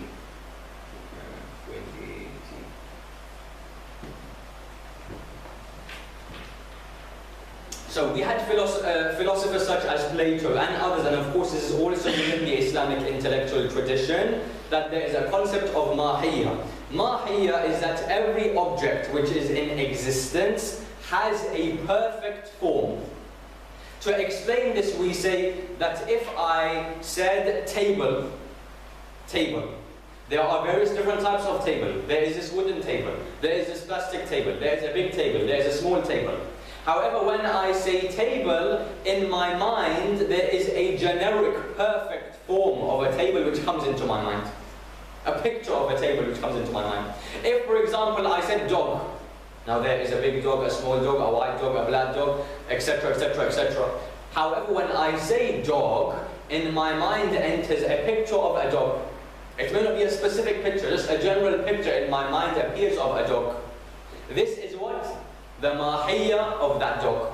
Speaker 4: So we had philosophers such as Plato and others, and of course this is also within the Islamic intellectual tradition, that there is a concept of mahiyya. Mahiyya is that every object which is in existence has a perfect form. To explain this, we say that if I said table, there are various different types of table. There is this wooden table, there is this plastic table, there is a big table, there is a small table. However, when I say table, in my mind, there is a generic, perfect form of a table which comes into my mind. A picture of a table which comes into my mind. If, for example, I said dog, now there is a big dog, a small dog, a white dog, a black dog, etc., etc., etc. However, when I say dog, in my mind enters a picture of a dog. It may not be a specific picture, just a general picture in my mind appears of a dog. This is what? The mahiyya of that dog.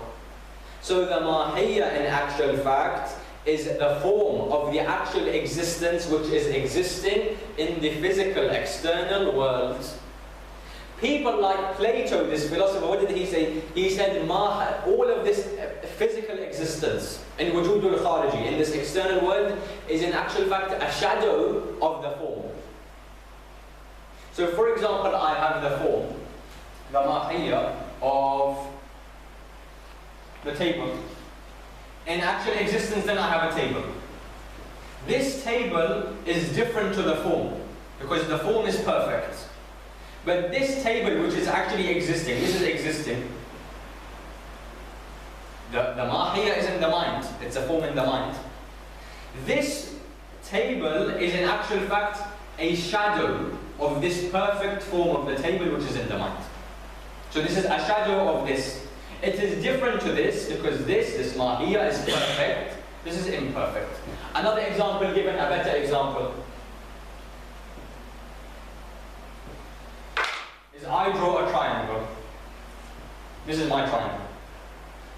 Speaker 4: So the mahiyya in actual fact is the form of the actual existence which is existing in the physical external world. People like Plato, this philosopher, what did he say? He said, all of this physical existence in wujud al-khariji, in this external world, is in actual fact a shadow of the form. So for example, I have the form, the mahiyya of the table. In actual existence, then I have a table. This table is different to the form, because the form is perfect. But this table, which is actually existing, this is existing. The mahiyya is in the mind, it's a form in the mind. This table is in actual fact a shadow of this perfect form of the table which is in the mind. So this is a shadow of this. It is different to this because this mahiyya is perfect, this is imperfect. Another example given, a better example, is I draw a triangle. This is my triangle.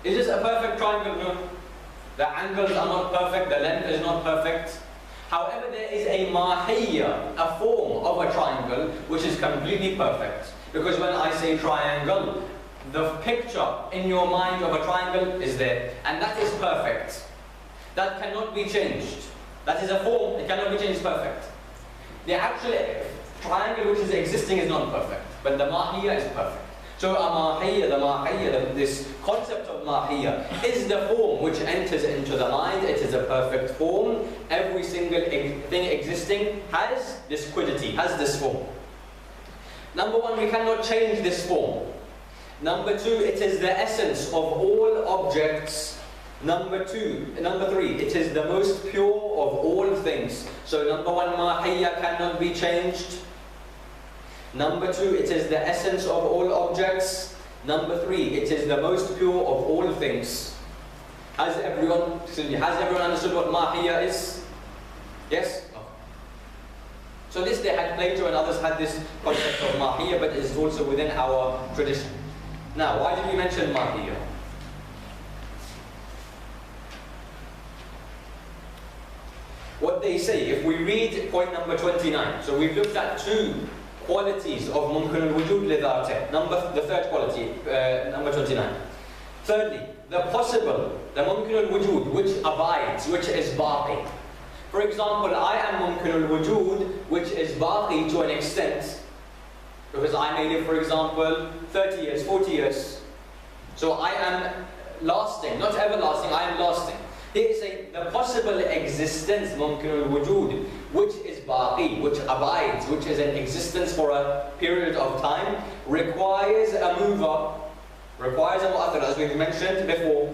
Speaker 4: Is this a perfect triangle? No. The angles are not perfect, the length is not perfect. However, there is a mahiyya, a form of a triangle, which is completely perfect. Because when I say triangle, the picture in your mind of a triangle is there. And that is perfect. That cannot be changed. That is a form, it cannot be changed, perfect. The actual triangle which is existing is not perfect, but the mahiyya is perfect. So this concept of mahiyya is the form which enters into the mind. It is a perfect form. Every single thing existing has this quiddity, has this form. Number one, we cannot change this form. Number two, it is the essence of all objects. Number three, it is the most pure of all things. So number one, mahiyya cannot be changed. Number two, it is the essence of all objects. Number three, it is the most pure of all things. Has everyone understood what mahiyya is? Yes? Okay. So this they had Plato and others had this concept of mahiyya, but it is also within our tradition. Now, why did we mention mahiyya? What they say, if we read point number 29, so we've looked at two qualities of mumkin al-wujud lidhatih. The third quality, number 29. Thirdly, the possible, the mumkin al-wujud, which abides, which is baqi. For example, I am mumkin al-wujud, which is baqi to an extent, because I may live, for example, 30 years, 40 years. So I am lasting, not everlasting, I am lasting. They say the possible existence, mumkin al-wujud, which is baqi, which abides, which is an existence for a period of time, requires a mover, requires a mu'athir, as we've mentioned before,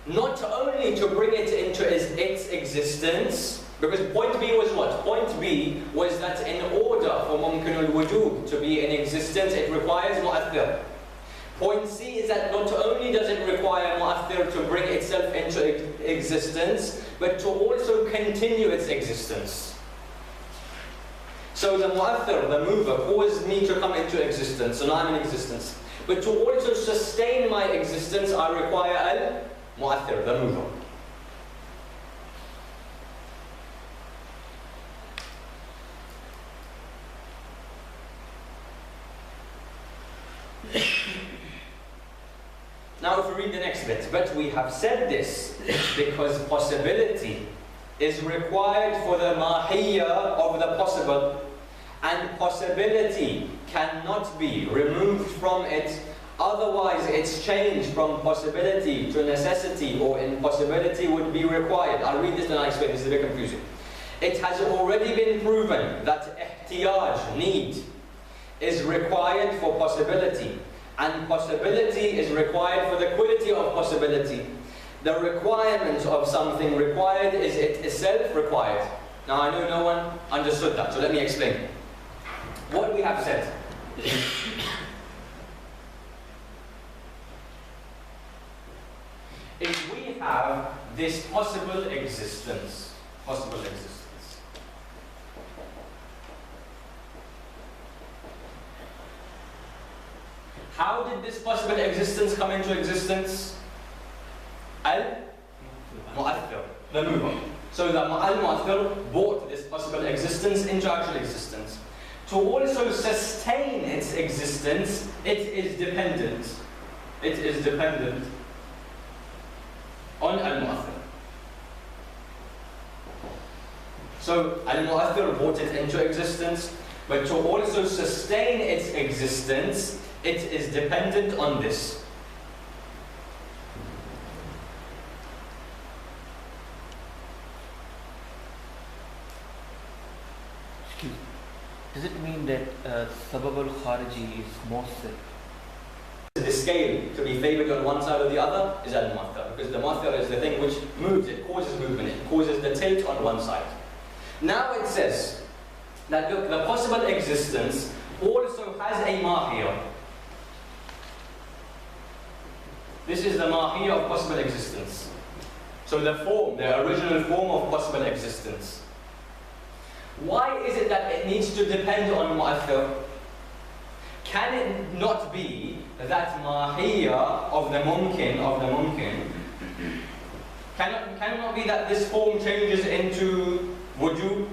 Speaker 4: not only to bring it into its existence, because point B was what? Point B was that in order for mumkin al-wujud to be in existence, it requires mu'athir. Point C is that not only does it require mu'athir to bring itself into existence, but to also continue its existence. So the mu'athir, the mover, caused me to come into existence, so now I'm in existence. But to also sustain my existence, I require al-mu'athir, the mover. Now if we read the next bit, but we have said this because possibility is required for the mahiyya of the possible, and possibility cannot be removed from it, otherwise its change from possibility to necessity or impossibility would be required. I'll read this and I'll explain, this is a bit confusing. It has already been proven that ihtiyaj, need, is required for possibility, and possibility is required for the quality of possibility. The requirement of something required is it itself required. Now I know no one understood that, so let me explain. What we have said is we have this possible existence. Possible existence. How did this possible existence come into existence? al-mu'athir, the mover. So the al-mu'athir brought this possible existence into actual existence. To also sustain its existence, it is dependent. It is dependent on al-mu'athir. So al-mu'athir brought it into existence, but to also sustain its existence, it is dependent on this.
Speaker 3: Does it mean that sabab al-khariji is mu'athir?
Speaker 4: The scale to be favored on one side or the other is al-mu'athir, because the mu'athir is the thing which moves, it causes movement, it causes the tilt on one side. Now it says that look, the possible existence also has a mahiyah. This is the mahiyah of possible existence. So the form, the original form of possible existence. Why is it that it needs to depend on mu'athir? Can it not be that mahiyya of the mumkin, can it not be that this form changes into wujud?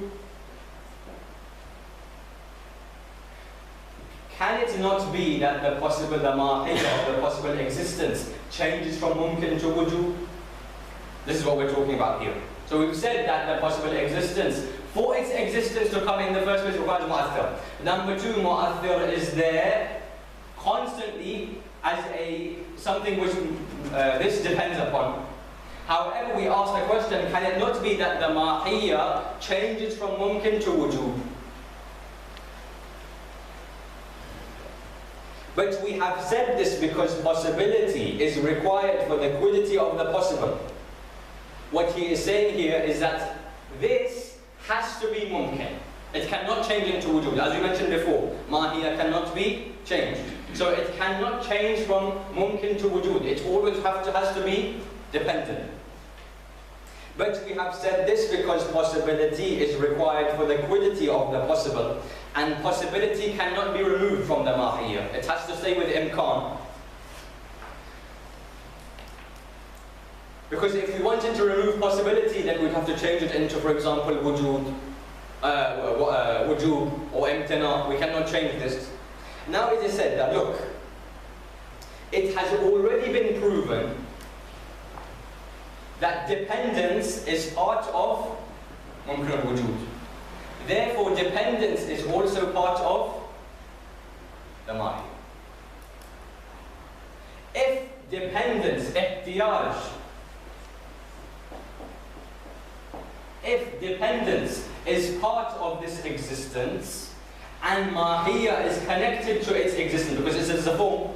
Speaker 4: Can it not be that the mahiyya of the possible existence changes from mumkin to wujud? This is what we're talking about here. So we've said that the possible existence, for its existence to come in the first place, requires mu'athir. Number two, mu'athir is there constantly as something which this depends upon. However, we ask the question, can it not be that the mahiyya changes from mumkin to wujud? But we have said this because possibility is required for the quiddity of the possible. What he is saying here is that this has to be mumkin. It cannot change into wujud. As we mentioned before, mahiyya cannot be changed. So it cannot change from mumkin to wujud. It always has to be dependent. But we have said this because possibility is required for the quiddity of the possible. And possibility cannot be removed from the mahiyya. It has to stay with imkan. Because if we wanted to remove possibility, then we'd have to change it into, for example, wujud, wujud or imtina. We cannot change this. Now it is said that, look, it has already been proven that dependence is part of mumkin al-wujud. Therefore, dependence is also part of the mahiyya. If dependence, ihtiyaj, if dependence is part of this existence and mahiyya is connected to its existence, because it says the form,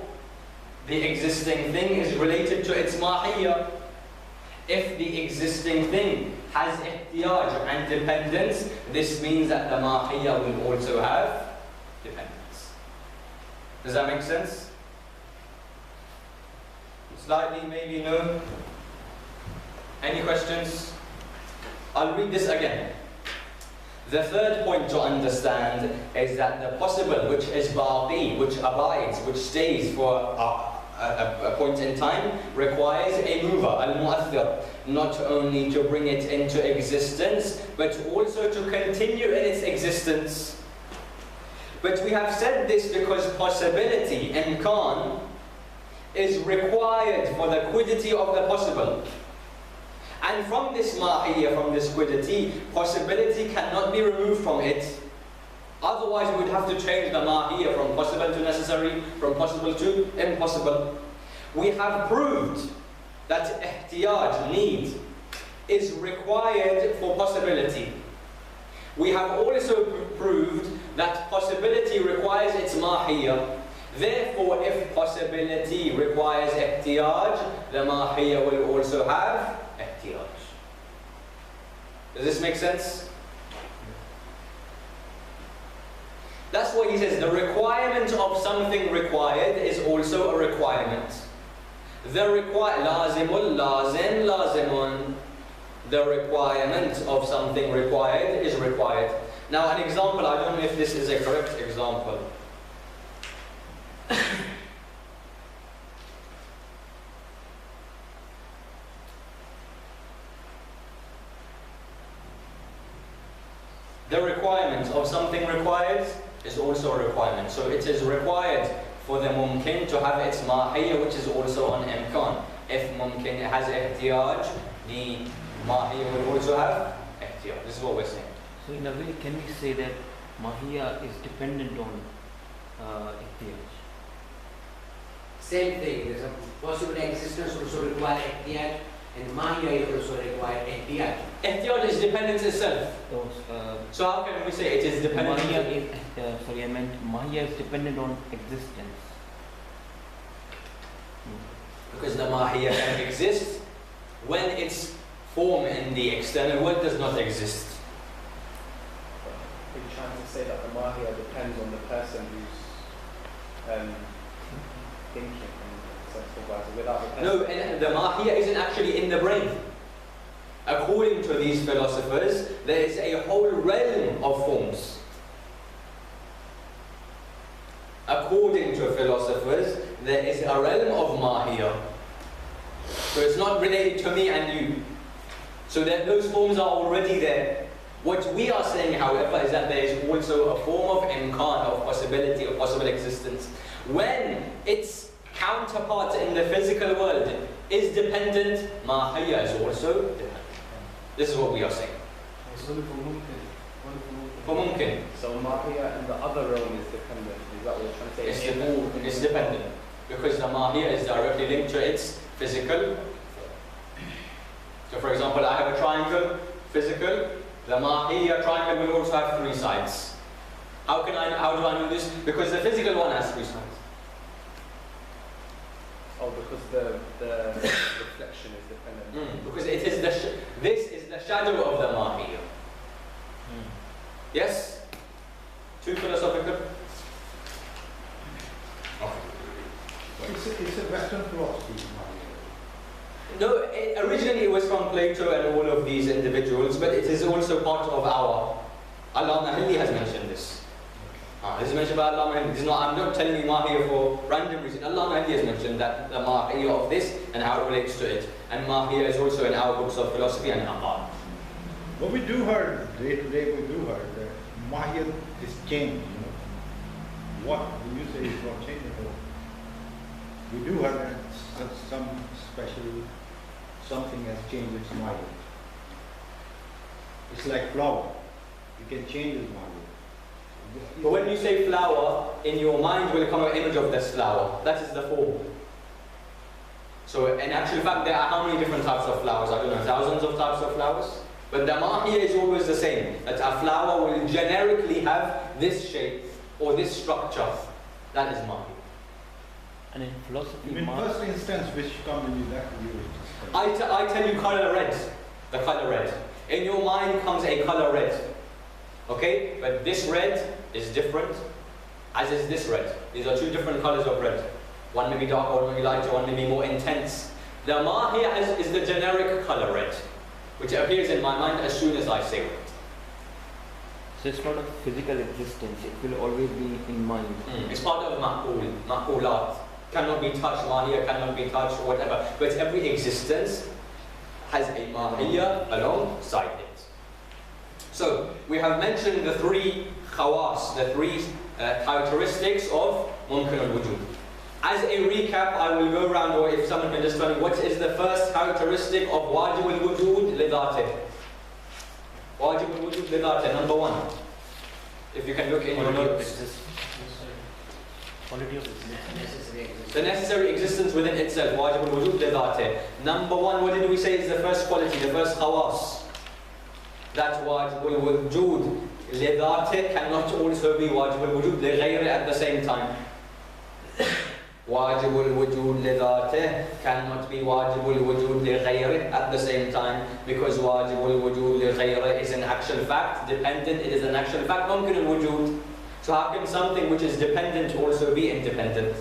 Speaker 4: the existing thing is related to its mahiyya. If the existing thing has ihtiyaj and dependence, this means that the mahiyya will also have dependence. Does that make sense? Slightly, maybe no? Any questions? I'll read this again. The third point to understand is that the possible, which is baqi, which abides, which stays for a point in time, requires a mover, al-mu'athir, not only to bring it into existence, but also to continue in its existence. But we have said this because possibility, imkan, is required for the quiddity of the possible. And from this mahiyya, from this quiddity, possibility cannot be removed from it. Otherwise we would have to change the mahiyya from possible to necessary, from possible to impossible. We have proved that ihtiyaj, need, is required for possibility. We have also proved that possibility requires its mahiyya. Therefore, if possibility requires ihtiyaj, the mahiyya will also have ihtiyaj. Does this make sense? That's why he says the requirement of something required is also a requirement. Lazimul, lazim, lazimun. The requirement of something required is required. Now an example, I don't know if this is a correct example. The requirement of something required is also a requirement. So it is required for the mumkin to have its mahiyya, which is also on imkan. If mumkin has ihtiyaj, the mahiyya will also have ihtiyaj. This is what we're saying.
Speaker 3: So in a way, can we say that Mahiyya is dependent on ihtiyaj?
Speaker 1: Same thing, there's a possible existence also require ihtiyaj, and Mahiyya also require ihtiyaj.
Speaker 4: Ihtiyaj is dependence itself. So how can we say it is dependent?
Speaker 3: Mahiyya is, sorry, I meant Mahiyya is dependent on existence.
Speaker 4: Because the mahiyya can exist when its form in the external world does not exist.
Speaker 5: Are you trying to say that the mahiyya depends on the person who's thinking and supervising without the person?
Speaker 4: No, and the mahiyya isn't actually in the brain. According to these philosophers, there is a whole realm of forms. According to philosophers, there is a realm of mahiyya. So it's not related to me and you. So that those forms are already there. What we are saying, however, is that there is also a form of imkan, of possibility, of possible existence. When its counterpart in the physical world is dependent, mahiyya is also dependent. This is what we are saying. For mumkin.
Speaker 5: So mahiyya in the other realm is dependent. Is that what you're trying to say?
Speaker 4: It's dependent. Because the mahiyya is directly linked to its physical. So for example, I have a triangle, physical. The mahiyya triangle will also have 3 sides. How do I know this? Because the physical one has 3 sides.
Speaker 5: Oh, because the reflection is dependent.
Speaker 4: Because it is this is the shadow of the mahiyya. Yes? Too philosophical?
Speaker 6: It's a Western philosophy.
Speaker 4: No, originally it was from Plato and all of these individuals, but it is also part of our. Allama Hilli has mentioned this. This is mentioned by Allama Hilli. I'm not telling you mahiyya for random reason. Allama Hilli has mentioned that the mahiyya of this and how it relates to it. And mahiyya is also in our books of philosophy and aqad.
Speaker 6: But we do heard, day to day we do heard that mahiyya is changed. You know. What do you say is not changing? We do have some special, something has changed its mind. It's like flower. You can change its mind.
Speaker 4: But when you say flower, in your mind will come an image of this flower. That is the form. So in actual fact, there are how many different types of flowers? I don't know, thousands of types of flowers? But the mahiyya is always the same. That a flower will generically have this shape or this structure. That is mahiyya.
Speaker 3: And in philosophy,
Speaker 6: In first instance, which come in that you
Speaker 4: I tell you color red, the color red. In your mind comes a color red. Okay? But this red is different, as is this red. These are 2 different colors of red. One may be darker, one may be lighter, one may be more intense. The mahiyya is the generic color red, which appears in my mind as soon as I say it.
Speaker 3: so it's not a physical existence, it will always be in mind.
Speaker 4: It's part of ma'qulat. Cannot be touched, mahiyya cannot be touched, or whatever. But every existence has a mahiyya alongside it. So, we have mentioned the 3 khawas, the 3 characteristics of mumkin al-wujud. As a recap, I will go around, or if someone can just tell me, what is the first characteristic of wajib al-wujud lidhatih? Wajib al-wujud lidhatih, number 1. If you can look in your notes.
Speaker 2: Quality of existence.
Speaker 4: The necessary existence within itself, wajib al-wujud lidhatih. Number 1, what did we say is the first quality, the first khawas? That wajib al-wujud lidhatih cannot also be wajib al-wujud lighayri at the same time. Wajib al-wujud lidhatih cannot be wajib al-wujud lighayri at the same time, because wajib al-wujud lighayri is an actual fact dependent, it is an actual fact mumkin al-wujud. So how can something which is dependent also be independent?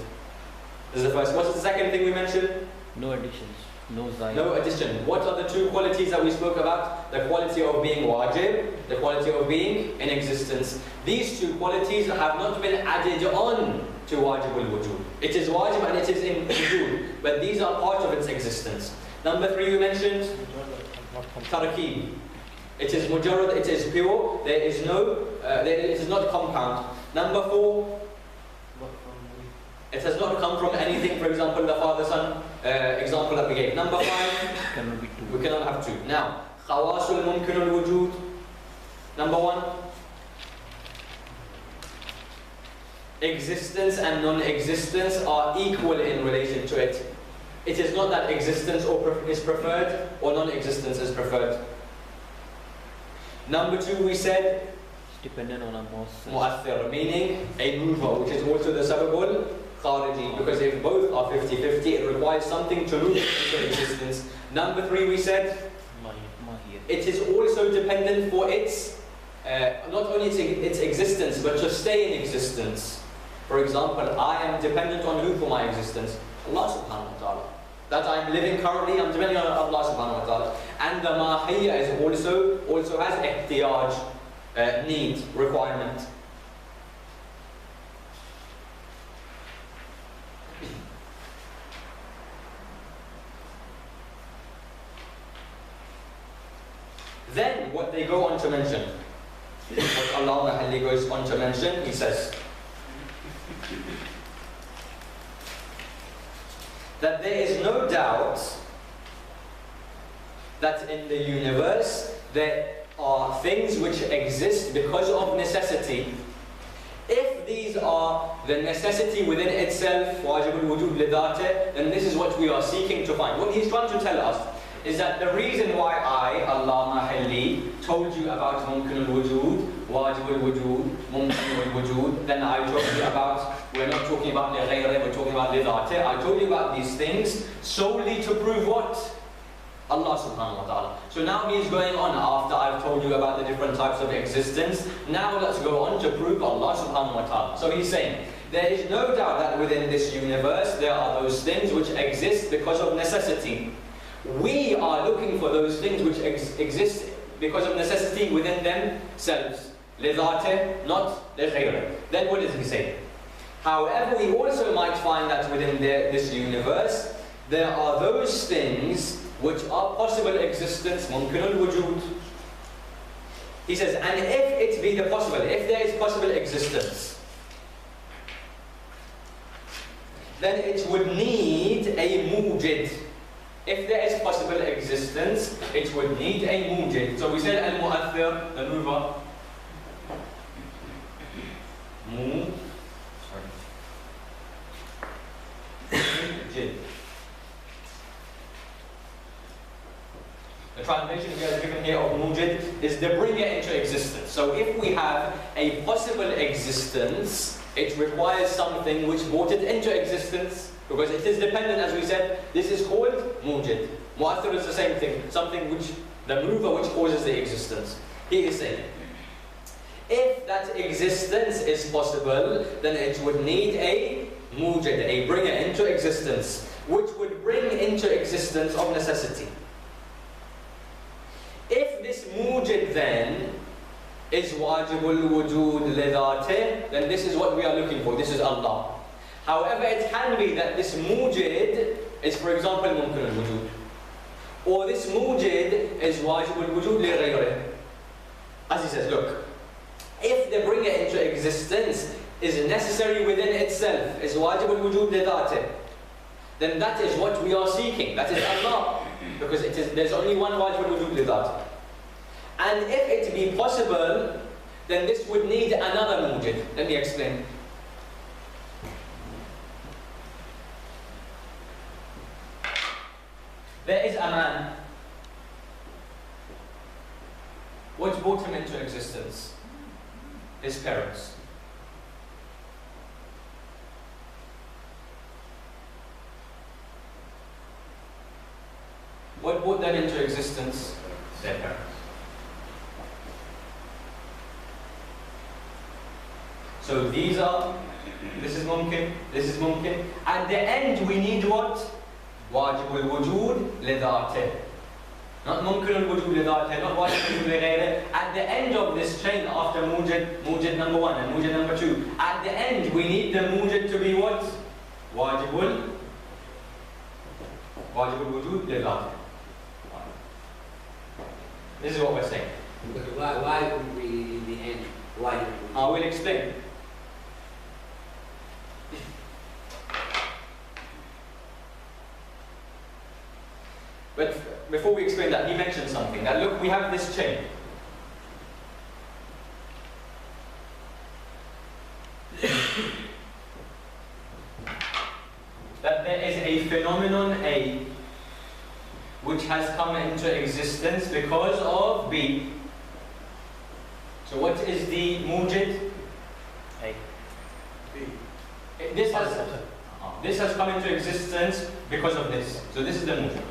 Speaker 4: This is the first. What's the second thing we mentioned?
Speaker 3: No additions, no zayd.
Speaker 4: No addition. What are the 2 qualities that we spoke about? The quality of being wajib, the quality of being in existence. These 2 qualities have not been added on to wajib al-wujud. It is wajib and it is in wujud, but these are part of its existence. Number 3 we mentioned tarkib. It is mujarrad, it is pure, there is no, it is not compound. Number 4, it has not come from anything, for example, the father, son, example that we gave. Number 5,
Speaker 3: Cannot be two.
Speaker 4: we cannot have 2. Now, khawasul mumkin al-wujud. Number 1, existence and non-existence are equal in relation to it. It is not that existence is preferred or non-existence is preferred. Number 2, we said
Speaker 3: It's dependent on a most.
Speaker 4: mu'athir, meaning a mover, which is also the sababul khariji, because if both are 50-50, it requires something to move into existence. Number 3, we said
Speaker 3: Mahir.
Speaker 4: it is also dependent for its, not only its existence, but to stay in existence. For example, I am dependent on who for my existence? Allah subhanahu wa ta'ala. That I am living currently, I'm depending on Allah subhanahu wa ta'ala. And the mahiyya is also has ihtiyaj, need, requirement. Then what they go on to mention, what Allah Mahalli goes on to mention, he says that there is no doubt that in the universe there are things which exist because of necessity. If these are the necessity within itself, wajib al-wujud lidate, then this is what we are seeking to find. What he's trying to tell us is that the reason why I, Allah Mahalli, told you about mumkin al-wujud, wajib al-wujud, mumkin al-wujud, then I told you about, we're not talking about li-ghayri, we're talking about lidate. I told you about these things solely to prove what? Allah subhanahu wa ta'ala. So now he's going on after I've told you about the different types of existence. Now let's go on to prove Allah subhanahu wa ta'ala. So he's saying, there is no doubt that within this universe there are those things which exist because of necessity. We are looking for those things which exist because of necessity within themselves. لذاته, not لغيره. Then what does he say? However, we also might find that within this universe, there are those things which are possible existence, mumkin al-wujud. He says, and if it be the possible, if there is possible existence, then it would need a mujid. If there is possible existence, it would need a mujid. So we said al-mu'athir, the mover. Mujid. The translation we are given here of mujid is the bringer into existence. So if we have a possible existence, it requires something which brought it into existence, because it is dependent, as we said. This is called mujid. Mu'athir is the same thing, something which, the mover which causes the existence. He is saying, if that existence is possible, then it would need a mujid, a bringer into existence, which would bring into existence of necessity. If this mujid then is wajibul wujud lidate, then this is what we are looking for. This is Allah. However, it can be that this mujid is, for example, mumkin al-wujud, or this mujid is wajibul wujud li ghayrihi. As he says, look, if the bringer into existence is necessary within itself, is wajibul wujud lidate, then that is what we are seeking. That is Allah, because there's only one wajibul wujud lidate. And if it be possible, then this would need another mujid. Let me explain. There is a man. What brought him into existence? His parents. What brought them into existence? Their parents. So this is mumkin. At the end we need what? Wajibul wujud lidate. Not mumkin al-wujud lidate, not wajibul li-ghayrihi. At the end of this chain, after mujid number 1 and mujid number 2, at the end we need the mujid to be what? Wajibul wujud lidate. This is what we're saying.
Speaker 1: But why would we, in the end, why did we?
Speaker 4: I will explain. But before we explain that, he mentioned something. That look, we have this chain. That there is a phenomenon A which has come into existence because of B. So what is the mujid?
Speaker 2: A.
Speaker 4: This has come into existence because of this. So this is the mujid.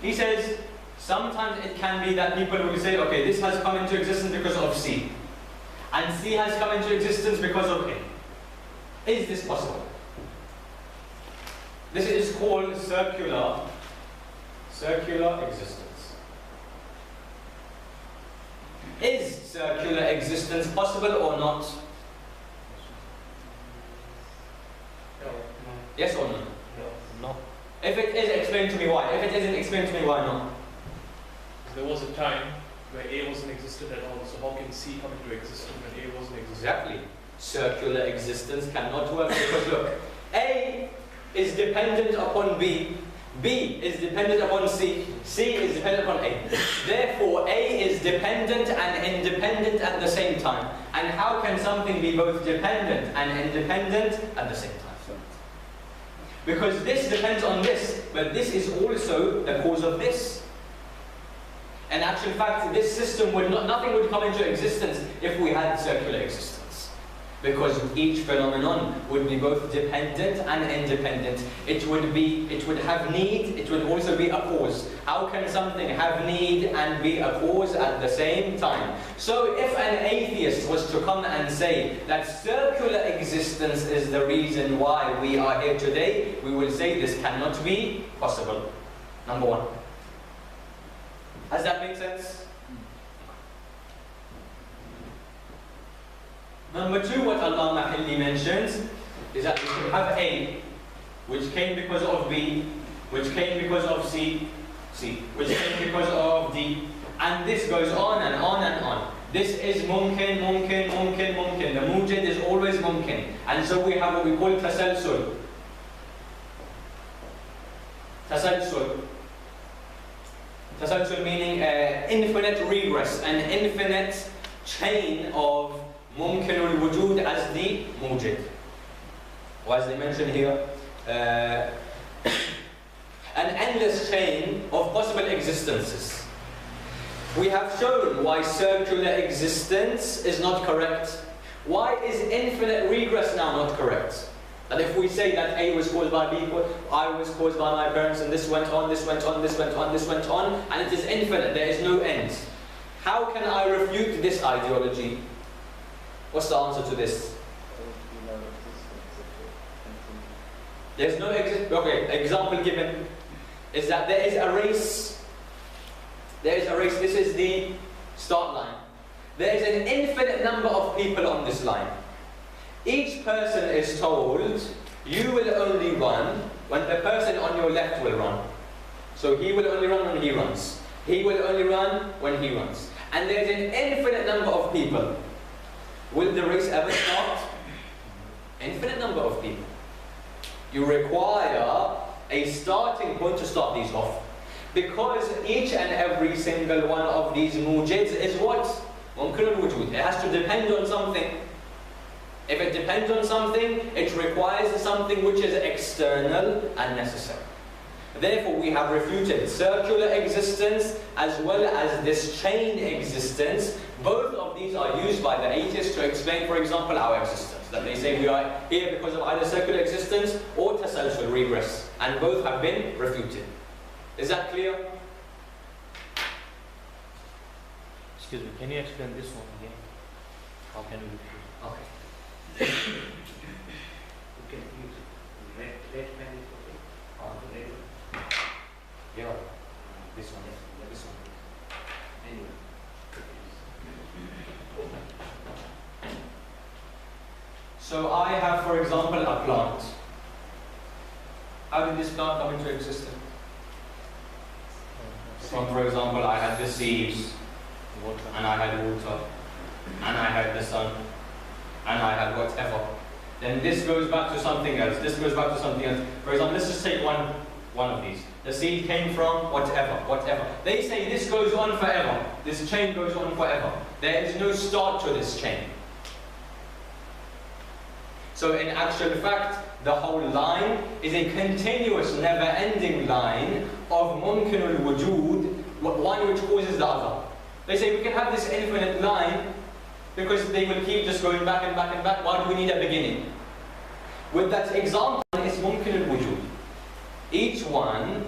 Speaker 4: He says, sometimes it can be that people will say, okay, this has come into existence because of C. And C has come into existence because of A. Is this possible? This is called circular existence. Is circular existence possible or not? Yes or no?
Speaker 2: No.
Speaker 4: If it is, explain to me why. If it isn't, explain to me why not.
Speaker 7: There was a time where A wasn't existed at all, so how can C come into existence when A wasn't existed?
Speaker 4: Exactly. Circular existence cannot work because look, A is dependent upon B, B is dependent upon C, C is dependent upon A. Therefore, A is dependent and independent at the same time. And how can something be both dependent and independent at the same time? Because this depends on this, but this is also the cause of this. In actual fact, this system would not, nothing would come into existence if we had circular existence. Because each phenomenon would be both dependent and independent. It would have need, it would also be a cause. How can something have need and be a cause at the same time? So if an atheist was to come and say that circular existence is the reason why we are here today, we will say this cannot be possible. Number one. Has that made sense? Number two, what Allah Mahilli mentions is that we should have A, which came because of B, which came because of C, which came because of D, and this goes on and on and on. This is mumkin. The mujid is always mumkin. And so we have what we call tasalsul. Tasalsul meaning infinite regress, an infinite chain of mumkinul wujud as the mujid. Or as they mention here, an endless chain of possible existences. We have shown why circular existence is not correct. Why is infinite regress now not correct? That if we say that A was caused by B, I was caused by my parents, and this went on, this went on, this went on, this went on, and it is infinite, there is no end. How can I refute this ideology? What's the answer to this? There's no existence. Okay, example given is that there is a race. There is a race. This is the start line. There is an infinite number of people on this line. Each person is told, you will only run when the person on your left will run. So he will only run when he runs. He will only run when he runs. And there is an infinite number of people. Will the race ever start? Infinite number of people. You require a starting point to start these off. Because each and every single one of these mujids is what? Mumkin al-wujud. It has to depend on something. If it depends on something, it requires something which is external and necessary. Therefore, we have refuted circular existence as well as this chain existence. Both of these are used by the atheists to explain, for example, our existence. That they say we are here because of either circular existence or tasalsul, regress. And both have been refuted. Is that clear?
Speaker 2: Excuse me, can you explain this one again? How can we refute?
Speaker 1: Okay. You can use red pen is okay. Or red one. Yeah. This one. This one. Anyway.
Speaker 4: So I have, for example, a plant. How did this plant come into existence? from, for example, I had the sea,
Speaker 2: Water.
Speaker 4: and I had water, and I had the sun, and I had whatever. Then this goes back to something else. This goes back to something else. For example, let's just take one of these. The seed came from whatever. They say this goes on forever. This chain goes on forever. There is no start to this chain. So in actual fact, the whole line is a continuous, never-ending line of mumkin al-wujud, one which causes the other. They say we can have this infinite line because they will keep just going back and back and back. Why do we need a beginning? With that example, it's mumkin al-wujud. Each one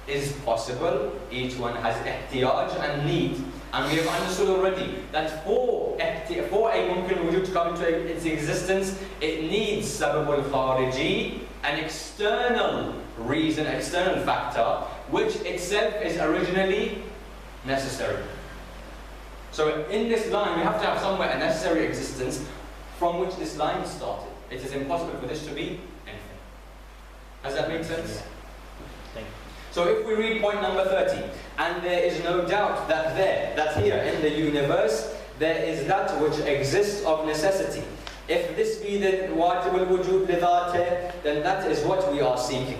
Speaker 4: is possible, each one has ihtiyaj and need. And we have understood already that for a mumkin al-wujud to come into its existence, it needs sabab al-khariji, an external reason, external factor, which itself is originally necessary. So in this line, we have to have somewhere a necessary existence from which this line started. It is impossible for this to be anything. Does that make sense?
Speaker 2: Yeah. Thank you.
Speaker 4: So if we read point number 30, and there is no doubt that here in the universe, there is that which exists of necessity. If this be the wajib al-wujud lidhatih, then that is what we are seeking.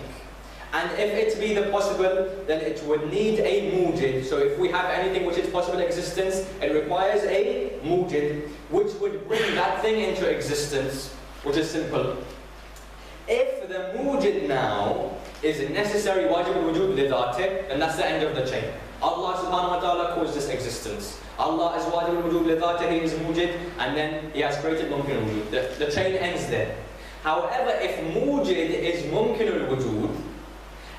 Speaker 4: And if it be the possible, then it would need a mujid. So if we have anything which is possible existence, it requires a mujid, which would bring that thing into existence, which is simple. If the mujid now is necessary wajib al-wujud lidhatih, then that's the end of the chain. Allah subhanahu wa ta'ala caused this existence. Allah is wajib al-wujud lidhatih, He is mujid, and then He has created mumkin al-wujud. The chain ends there. However, if mujid is mumkin al-wujud,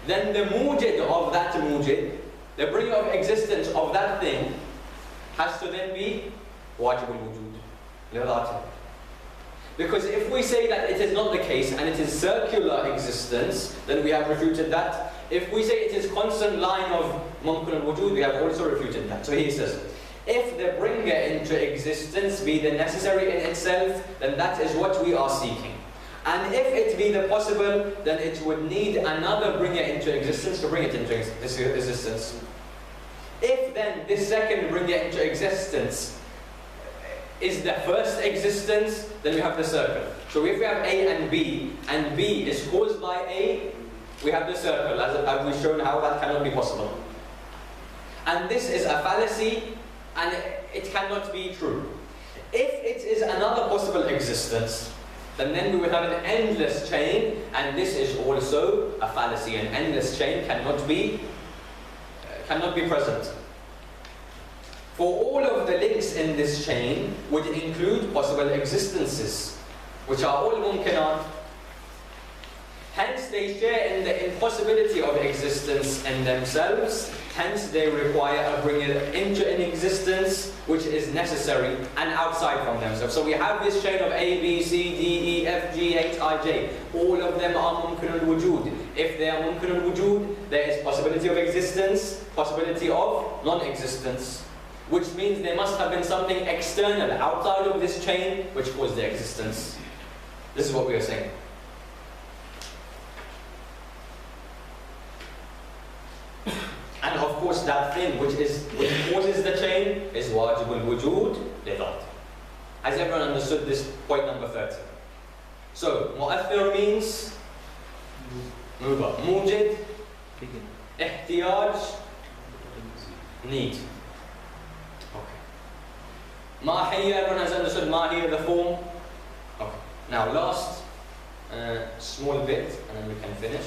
Speaker 4: then the mujid of that mujid, the bringer of existence of that thing, has to then be wajib al-wujud lidhatih. Because if we say that it is not the case and it is circular existence, then we have refuted that. If we say it is constant line of mumkin al-wujud, we have also refuted that. So he says, if the bringer into existence be the necessary in itself, then that is what we are seeking. And if it be the possible, then it would need another bringer into existence to bring it into existence. If then this second bringer into existence is the first existence, then we have the circle. So if we have A and B is caused by A, we have the circle, as we've shown how that cannot be possible. And this is a fallacy, and it cannot be true. If it is another possible existence, then we will have an endless chain, and this is also a fallacy. An endless chain cannot be present. For all of the links in this chain would include possible existences, which are all mumkinat. Hence they share in the impossibility of existence in themselves, hence they require a bringer into an existence which is necessary and outside from themselves. So we have this chain of A, B, C, D, E, F, G, H, I, J. All of them are mumkin al-wujud. If they are mumkin al-wujud, there is possibility of existence, possibility of non-existence. Which means there must have been something external, outside of this chain, which caused their existence. This is what we are saying. And of course that thing which causes the chain is wajib al-wujud lidhat. Has everyone understood this point number 30? So, mu'athir means mujid, ihtiyaj, need. Mahiyya, everyone has understood Mahiyya, the form? Okay. Now last small bit, and then we can finish.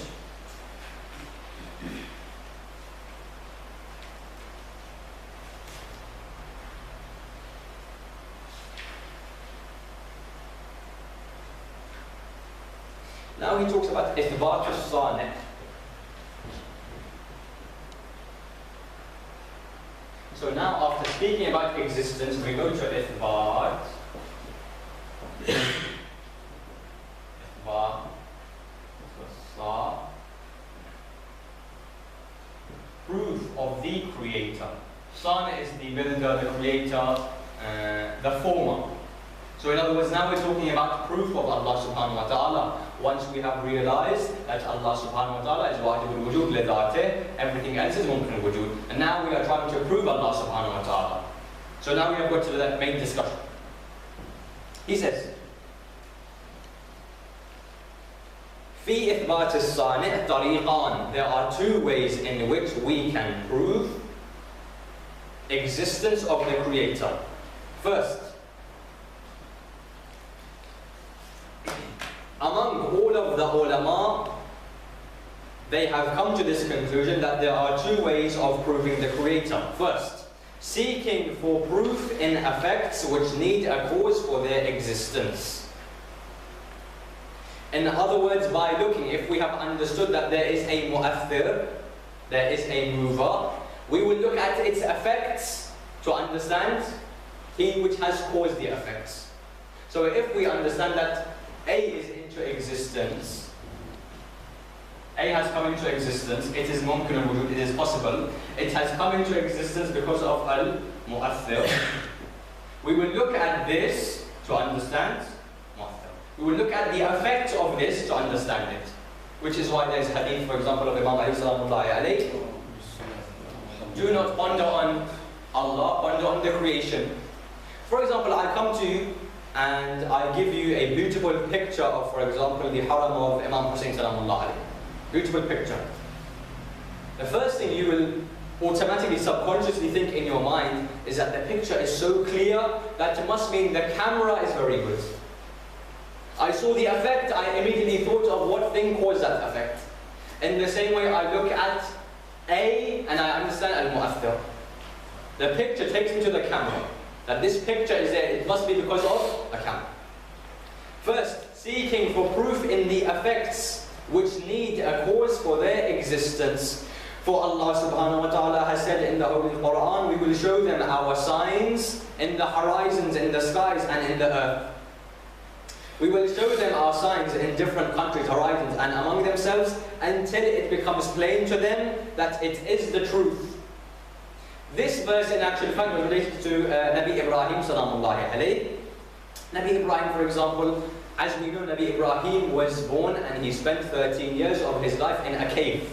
Speaker 4: Now he talks about ithbat as-sani'. So now after speaking about existence, we go to ithbat. Proof of the creator. Sana is the builder, the creator, the former. So So in other words, now we're talking about proof of Allah subhanahu wa ta'ala. Once we have realized that Allah subhanahu wa ta'ala is wajib al-wujud li-dhatih, everything else is mumkin al-wujud. And now we are trying to prove Allah subhanahu wa ta'ala. So now we have got to the main discussion. He says, في إثبات الصانع طريقان. There are two ways in which we can prove existence of the Creator. First, among all of the ulama, they have come to this conclusion that there are two ways of proving the Creator. First, seeking for proof in effects which need a cause for their existence. In other words, by looking, if we have understood that there is a mu'athir, there is a mover, we will look at its effects to understand he which has caused the effects. So if we understand that A is into existence, A has come into existence, it is mumkin al-wujud, it is possible, it has come into existence because of al-mu'athir. We will look at this to understand mu'athir. We will look at the effects of this to understand it. Which is why there is hadith, for example, of Imam Ali salamullahi alayhi. Do not ponder on Allah, ponder on the creation. For example, I come to you and I give you a beautiful picture of, for example, the haram of Imam Hussein salamullahi alayhi. Beautiful picture. The first thing you will automatically, subconsciously think in your mind is that the picture is so clear that it must mean the camera is very good. I saw the effect, I immediately thought of what thing caused that effect. In the same way, I look at A and I understand al-mu'athir. The picture takes me to the camera. That this picture is there, it must be because of a camera. First, seeking for proof in the effects which need a cause for their existence. For Allah subhanahu wa ta'ala has said in the Holy Quran, we will show them our signs in the horizons, in the skies and in the earth. We will show them our signs in different countries, horizons, and among themselves until it becomes plain to them that it is the truth. This verse in actual fact was related to Nabi Ibrahim salamullahi alayhi. Nabi Ibrahim, for example, as we know, Nabi Ibrahim was born and he spent 13 years of his life in a cave.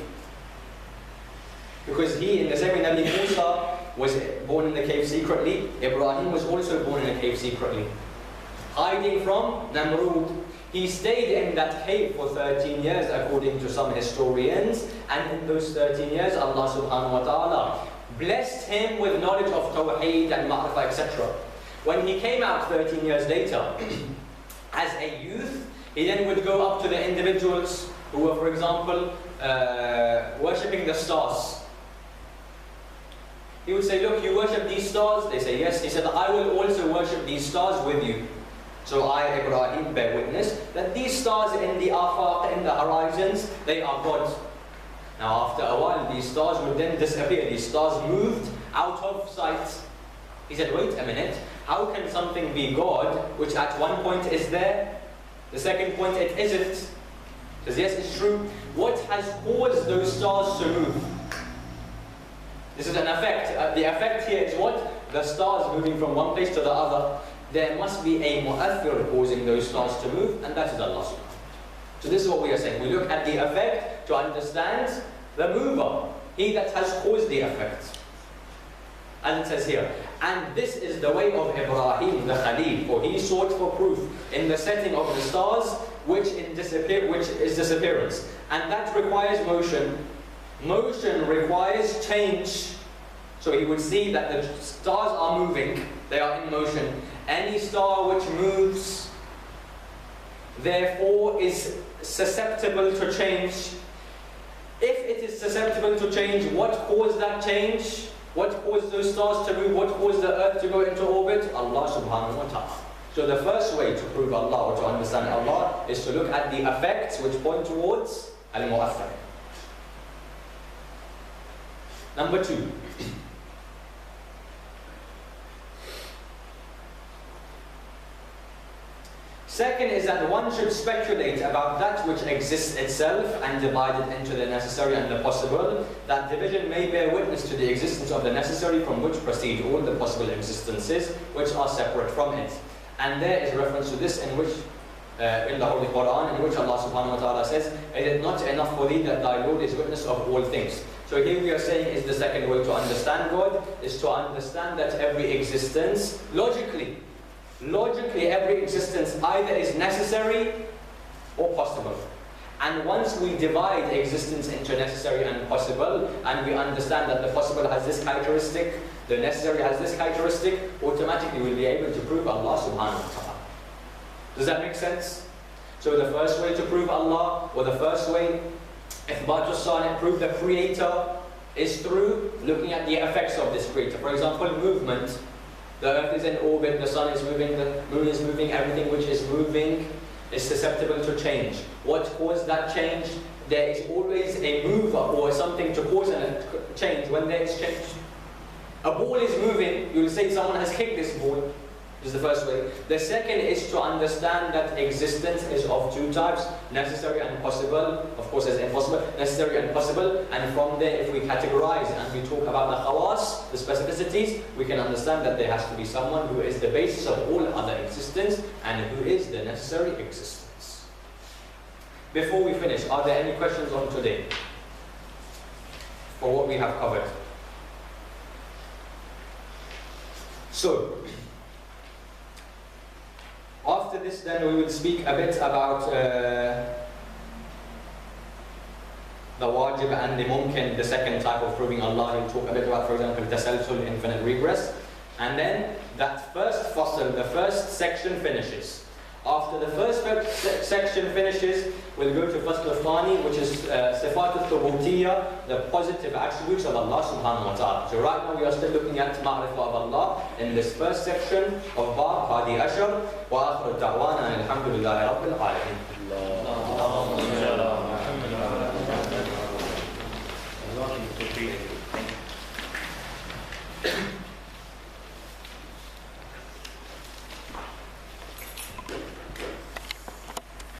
Speaker 4: Because he, in the same way Nabi Musa was born in the cave secretly, Ibrahim was also born in a cave secretly. Hiding from Namrud. He stayed in that cave for 13 years according to some historians, and in those 13 years Allah subhanahu wa ta'ala blessed him with knowledge of Tawheed and Ma'rifah, etc. When he came out 13 years later, as a youth, he then would go up to the individuals who were, for example, worshipping the stars. He would say, look, you worship these stars? They say, yes. He said, I will also worship these stars with you. So I, Ibrahim, bear witness that these stars in the afaq, in the horizons, they are God. Now after a while, these stars would then disappear. These stars moved out of sight. He said, wait a minute, how can something be God, which at one point is there, the second point it isn't? He says, yes, it's true. What has caused those stars to move? This is an effect. The effect here is what? The stars moving from one place to the other. There must be a mu'athir causing those stars to move, and that is Allah subhanahu wa ta'ala. So this is what we are saying. We look at the effect to understand the mover, he that has caused the effect. As it says here, and this is the way of Ibrahim the Khalil, for he sought for proof in the setting of the stars, which is disappearance, and that requires motion. Motion requires change. So he would see that the stars are moving, they are in motion. Any star which moves, therefore, is susceptible to change. If it is susceptible to change, what caused that change? What caused those stars to move? What caused the earth to go into orbit? Allah subhanahu wa ta'ala. So the first way to prove Allah or to understand Allah is to look at the effects which point towards al-mu'athir. Number 2. Second is that one should speculate about that which exists itself and divide it into the necessary and the possible. That division may bear witness to the existence of the necessary from which proceed all the possible existences which are separate from it. And there is reference to this in which, in the Holy Quran, in which Allah subhanahu wa ta'ala says, "Is it not enough for thee that thy Lord is witness of all things?" So here we are saying is the second way to understand God, is to understand that every existence, logically every existence either is necessary or possible. And once we divide existence into necessary and possible, and we understand that the possible has this characteristic, the necessary has this characteristic, automatically we'll be able to prove Allah subhanahu wa ta'ala. Does that make sense? So the first way to prove Allah, or the first way, Ithbatus Sani', prove the creator, is through looking at the effects of this creator. For example, movement. The earth is in orbit, the sun is moving, the moon is moving, everything which is moving is susceptible to change. What caused that change? There is always a mover or something to cause a change when there is change. A ball is moving, you'll say someone has kicked this ball. This is the first way. The second is to understand that existence is of two types, necessary and possible. Of course, there's impossible, necessary and possible. And from there, if we categorize and we talk about the khawas, the specificities, we can understand that there has to be someone who is the basis of all other existence and who is the necessary existence. Before we finish, are there any questions on today for what we have covered? So, after this, then we will speak a bit about the wajib and the mumkin, the second type of proving Allah. We'll talk a bit about, for example, tasalsul, infinite regress. And then that first fasl, the first section finishes. After the first section finishes, we'll go to fasl al-thani, which is sifat al-thubutiyya, the positive attributes of Allah subhanahu wa ta'ala. So right now we are still looking at ma'rifah of Allah in this first section of Bab Hadi Ashar. Wa akhiru da'wana alhamdulillahi rabbil alamin.